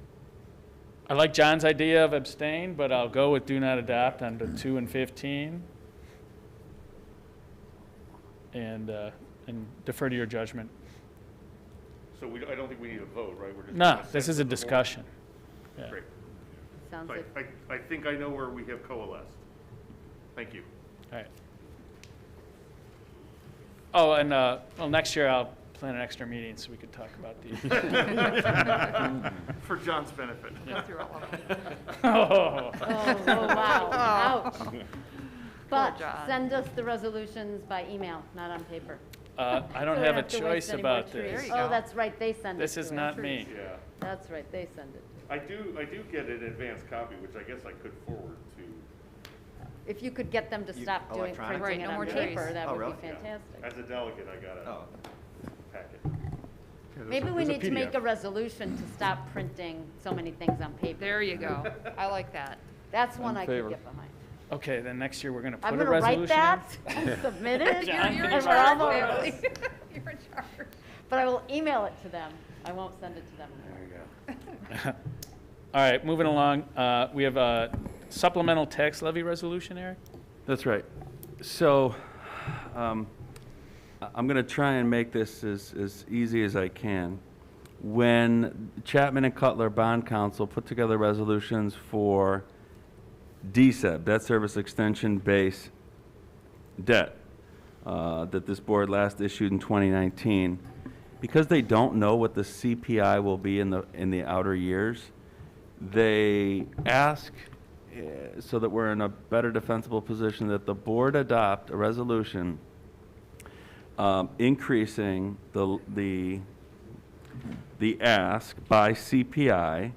I like John's idea of abstain, but I'll go with do not adopt on the 2 and 15. And defer to your judgment. So I don't think we need a vote, right? We're just No, gonna this send is a it to the board? discussion. Yeah. Great. Sounds So like, I think I know where we have coalesced. Thank you. All right. Oh, and, well, next year I'll plan an extra meeting so we could talk about these. For John's benefit. Go through all of them. Oh. wow, ouch. But John. send us the resolutions by email, not on paper. I don't So we have a to waste choice any more about trees. this. Oh, that's right, they send it This to is us. not me. Yeah. That's right, they send it. I do get an advanced copy, which I guess I could forward to. If you could get them to stop doing electronic? printing Right, it no on more paper, trees. that Oh, would really? be fantastic. As a delegate, I got a Oh, packet. Maybe we there's a need to make PDF. a resolution to stop printing so many things on paper. There you go. I like that. That's one In I favor. could get behind. Okay, then next year we're going to put I'm a gonna resolution write that in. and submit it. You're and in we're charge, almost- Bailey. You're in charge. But I will email it to them. I won't send it to them. All right, moving along. We have a supplemental tax levy resolution, Eric? That's right. So I'm going to try and make this as easy as I can. When Chapman and Cutler Bond Council put together resolutions for DSEB, debt service extension base debt, that this board last issued in 2019, because they don't know what the CPI will be in the outer years, they ask, so that we're in a better defensible position, that the board adopt a resolution increasing the ask by CPI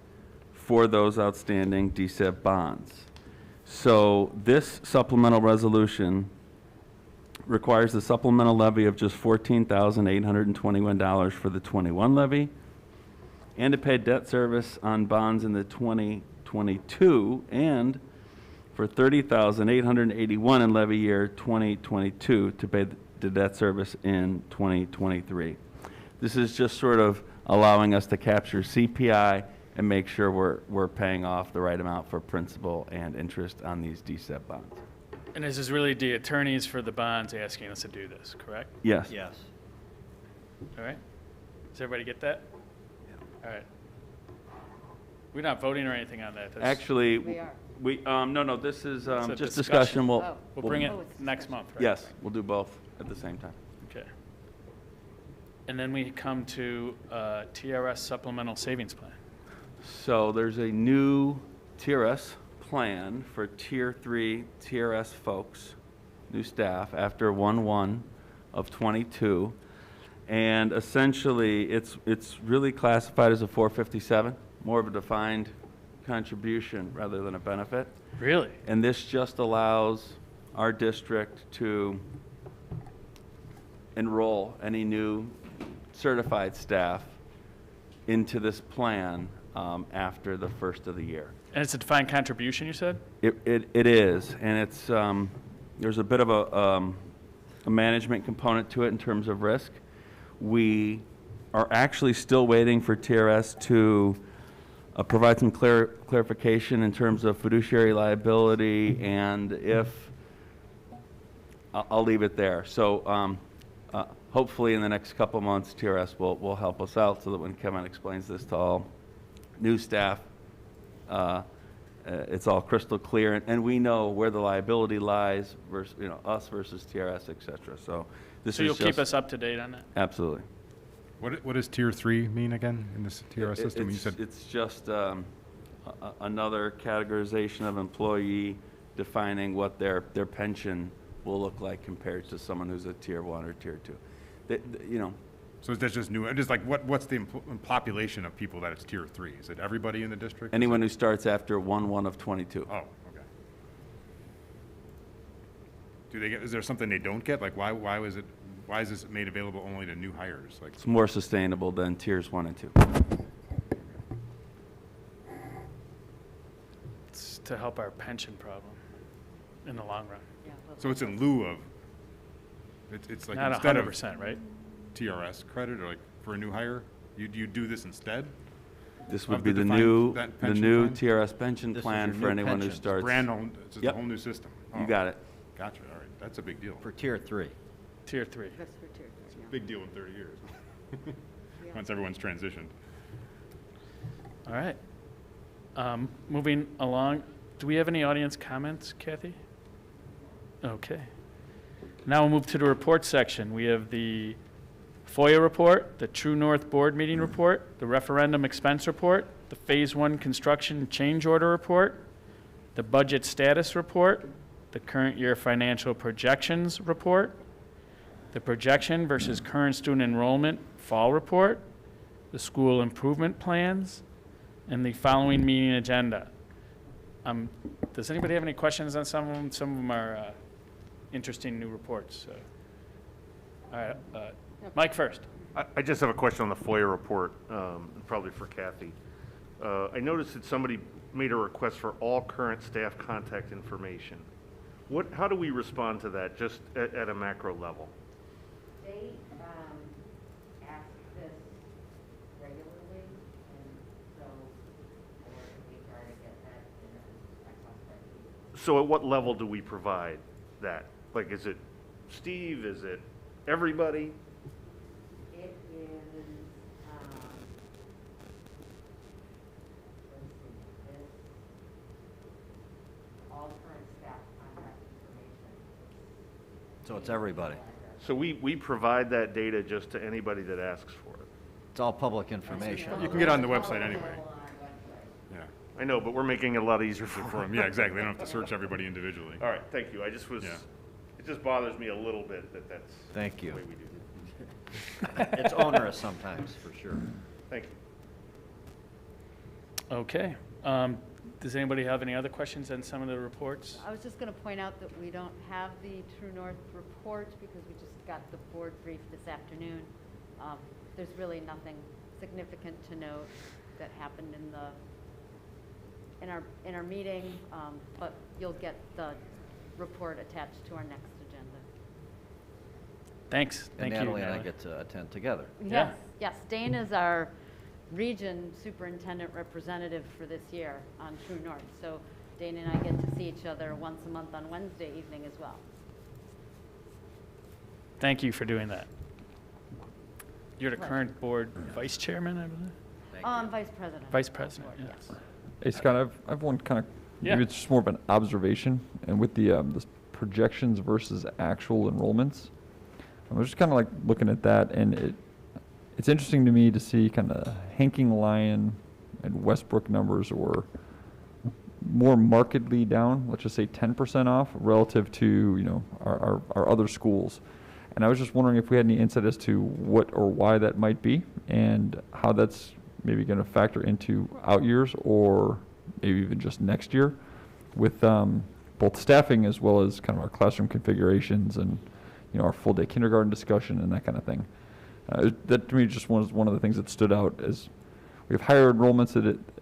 for those outstanding DSEB bonds. So this supplemental resolution requires the supplemental levy of just $14,821 for the 21 levy, and to pay debt service on bonds in the 2020 2022 and for $30,881 in levy year 2022 to pay the debt service in 2023. This is just sort of allowing us to capture CPI and make sure we're paying off the right amount for principal and interest on these DSEP bonds. And this is really the attorneys for the bonds asking us to do this, correct? Yes. Yes. All right. Does everybody get that? All right. We're not voting or anything on that. Actually, We are. no, this is It's a just discussion. discussion. Oh. We'll bring it next month, right? Yes, we'll do both at the same time. Okay. And then we come to TRS Supplemental Savings Plan. So there's a new TRS plan for Tier 3 TRS folks, new staff, after 1/1 of '22. And essentially, it's really classified as a 457, more of a defined contribution rather than a benefit. Really? And this just allows our district to enroll any new certified staff into this plan after the first of the year. And it's a defined contribution, you said? It is, and it's there's a bit of a management component to it in terms of risk. We are actually still waiting for TRS to provide some clarification in terms of fiduciary liability, and if I'll leave it there. So hopefully in the next couple months, TRS will help us out so that when Kevin explains this to all new staff, it's all crystal clear, and we know where the liability lies versus, us versus TRS, et cetera. So this So is you'll keep just- us up to date on that? Absolutely. What does Tier 3 mean again in this TRS system? You said It's just another categorization of employee defining what their pension will look like compared to someone who's a Tier 1 or Tier 2. So that's just new. Just like what's the population of people that it's Tier 3? Is it everybody in the district? Anyone who starts after 1/1 of '22. Oh, okay. Do they get? Is there something they don't get? Like why is this made available only to new hires? Like It's more sustainable than Tiers 1 and 2. It's to help our pension problem in the long run. so it's in lieu of. It's like Not instead 100%, right? TRS credit or like for a new hire, you do this instead. This of would be the defined- that new pension plan? TRS pension This is plan your for new anyone who pension. starts. Brand new, it's just Yep. a whole new system. You got it. Gotcha. All right, that's a big deal. For Tier 3. Tier 3. That's for tier It's three, a yeah. big deal in 30 years. Once everyone's transitioned. All right. Moving along, do we have any audience comments, Kathy? Okay. Now we'll move to the report section. We have the Foia Report, the True North Board Meeting Report, the Referendum Expense Report, the Phase 1 Construction Change Order Report, the Budget Status Report, the Current Year Financial Projections Report, the Projection versus Current Student Enrollment Fall Report, the School Improvement Plans, and the following meeting agenda. Does anybody have any questions on some of them? Some of them are interesting new reports. So. All right, Mike first. I just have a question on the Foia report, probably for Kathy. I noticed that somebody made a request for all current staff contact information. How do we respond to that, just at a macro level? They ask this regularly, and so for HR to get that in a Excel spreadsheet. So at what level do we provide that? Like, is it Steve? Is it everybody? It is, all current staff contact information. So it's everybody. So we provide that data just to anybody that asks for it? It's all public information. You can get on the website anyway. Yeah. I know, but we're making it a lot easier For them, yeah, exactly. They don't have to search everybody individually. All right, thank you. I just was, Yeah. it just bothers me a little bit that that's Thank the you. way we do It's onerous sometimes, for sure. it. Thank you. Okay. Does anybody have any other questions on some of the reports? I was just going to point out that we don't have the True North report because we just got the board brief this afternoon. There's really nothing significant to note that happened in the in our meeting, but you'll get the report attached to our next agenda. Thanks. Thank you, Natalie and I get to attend together. Yes, yes. Dane is our region superintendent representative for this year on True North. So Dane and I get to see each other once a month on Wednesday evening as well. Thank you for doing that. You're the Pleasure. current board vice chairman, I believe? Vice president. Vice president, yes. Hey, Scott, I've one kind of, Yeah. maybe it's just more of an observation, and with the projections versus actual enrollments, I was just kind of like looking at that, and it's interesting to me to see kind of Hanking Lion and Westbrook numbers were more markedly down, let's just say 10% off relative to, our other schools. And I was just wondering if we had any insight as to what or why that might be, and how that's maybe going to factor into out years, or maybe even just next year, with both staffing as well as kind of our classroom configurations and our full day kindergarten discussion and that kind of thing. That to me just was one of the things that stood out, as we have higher enrollments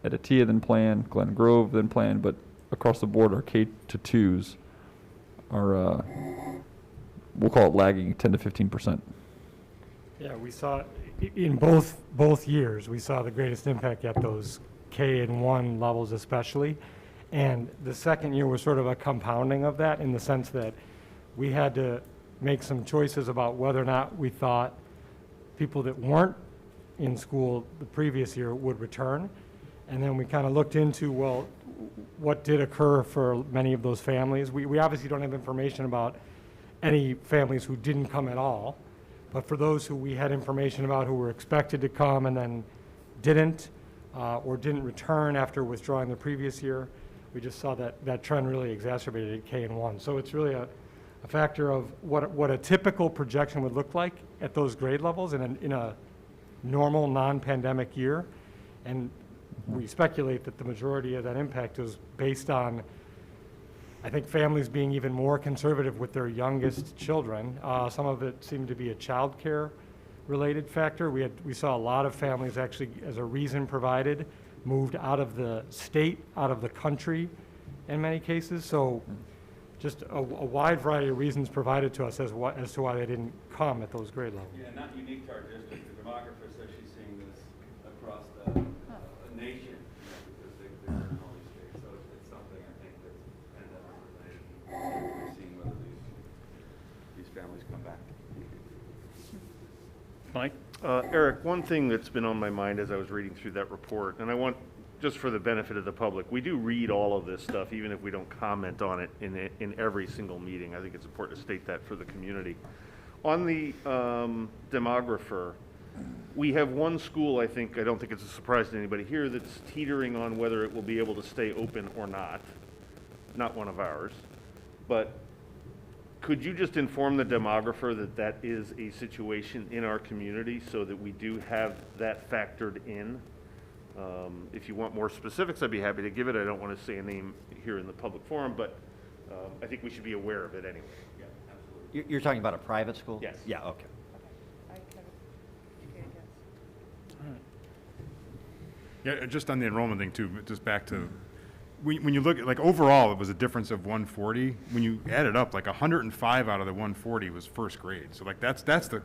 at Atia than planned, Glen Grove than planned, but across the board our K-2s are we'll call it lagging 10 to 15%. Yeah, we saw in both years, we saw the greatest impact at those K and 1 levels especially. And the second year was sort of a compounding of that, in the sense that we had to make some choices about whether or not we thought people that weren't in school the previous year would return. And then we kind of looked into, well, what did occur for many of those families. We obviously don't have information about any families who didn't come at all. But for those who we had information about who were expected to come and then didn't, or didn't return after withdrawing the previous year, we just saw that trend really exacerbated at K and 1. So it's really a factor of what a typical projection would look like at those grade levels in a normal non-pandemic year. And we speculate that the majority of that impact is based on, I think, families being even more conservative with their youngest children. Some of it seemed to be a child care related factor. We saw a lot of families actually, as a reason provided, moved out of the state, out of the country in many cases. So just a wide variety of reasons provided to us as to why they didn't come at those grade levels. Yeah, not unique to our district. The demographer says she's seeing this across the nation, because they're in all these states. So it's something I think that's pandemic related. We're seeing whether these families come back. Mike? Eric, one thing that's been on my mind as I was reading through that report, and I want, just for the benefit of the public, we do read all of this stuff, even if we don't comment on it in every single meeting. I think it's important to state that for the community. On the demographer, we have one school, I don't think it's a surprise to anybody here, that's teetering on whether it will be able to stay open or not one of ours. But could you just inform the demographer that that is a situation in our community, so that we do have that factored in? If you want more specifics, I'd be happy to give it. I don't want to say a name here in the public forum, but I think we should be aware of it anyway. Yeah, absolutely. You're talking about a private school? Yes. Yeah, okay. Yeah, just on the enrollment thing too, just back to, when you look at, like, overall, it was a difference of 140. When you add it up, like 105 out of the 140 was first grade. So like that's the,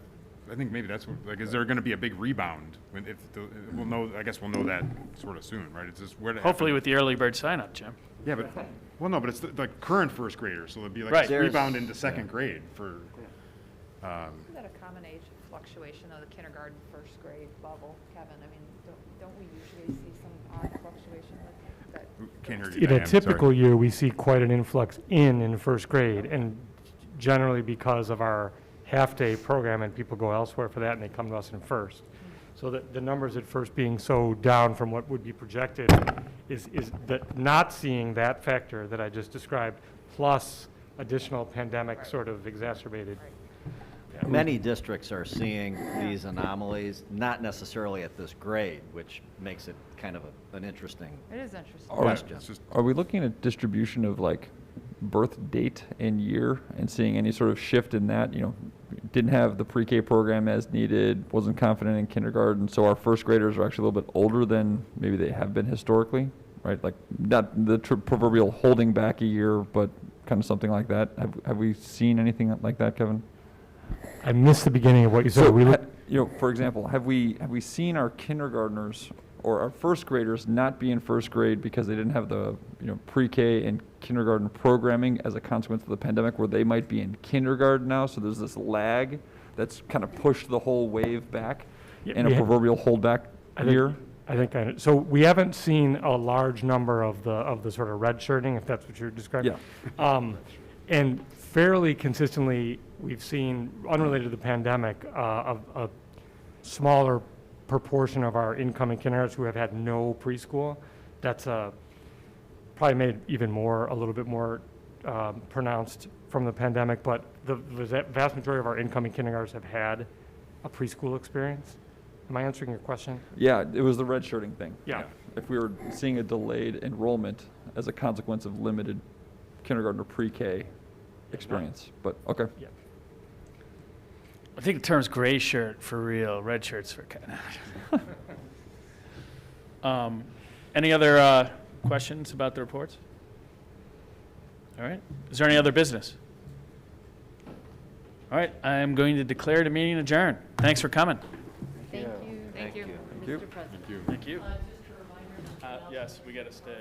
I think maybe that's what, like, is there going to be a big rebound? We'll know, I guess we'll know that sort of soon, right? It's just where Hopefully with the early bird sign up, Jim. Yeah, but, well, no, but it's the current first graders, so it'd be like Right. a rebound into second grade for, Isn't that a common age fluctuation of the kindergarten first grade level, Kevin? I mean, don't we usually see some odd fluctuation with that? Can't hear you, In a Diane, typical sorry. year, we see quite an influx in first grade, and generally because of our half-day program, and people go elsewhere for that, and they come to us in first. So the numbers at first being so down from what would be projected is that not seeing that factor that I just described, plus additional pandemic sort of exacerbated. Yeah. Many districts are seeing these anomalies, not necessarily at this grade, which makes it kind of an interesting It is interesting. question. Are we looking at distribution of like birth date and year and seeing any sort of shift in that? Didn't have the pre-K program as needed, wasn't confident in kindergarten, so our first graders are actually a little bit older than maybe they have been historically. right? Like not the proverbial holding back a year, but kind of something like that. Have we seen anything like that, Kevin? I missed the beginning of what you said. So, for example, have we seen our kindergartners or our first graders not be in first grade because they didn't have the pre-K and kindergarten programming as a consequence of the pandemic, where they might be in kindergarten now? So there's this lag that's kind of pushed the whole wave back in a proverbial holdback year. So we haven't seen a large number of the sort of red shirting, if that's what you're describing. Yeah. And fairly consistently, we've seen, unrelated to the pandemic, a smaller proportion of our incoming kindergartners who have had no preschool. That's probably made even more, a little bit more pronounced from the pandemic, but the vast majority of our incoming kindergartners have had a preschool experience. Am I answering your question? Yeah, it was the red shirting thing. Yeah. If we were seeing a delayed enrollment as a consequence of limited kindergarten or pre-K experience, but okay. Yeah. I think the term's gray shirt for real, red shirts for kind of. Any other questions about the reports? All right. Is there any other business? All right. I am going to declare the meeting adjourned. Thanks for coming. Thank you. Thank you. Thank you. Mr. President. Thank you. Yes, we got to stay.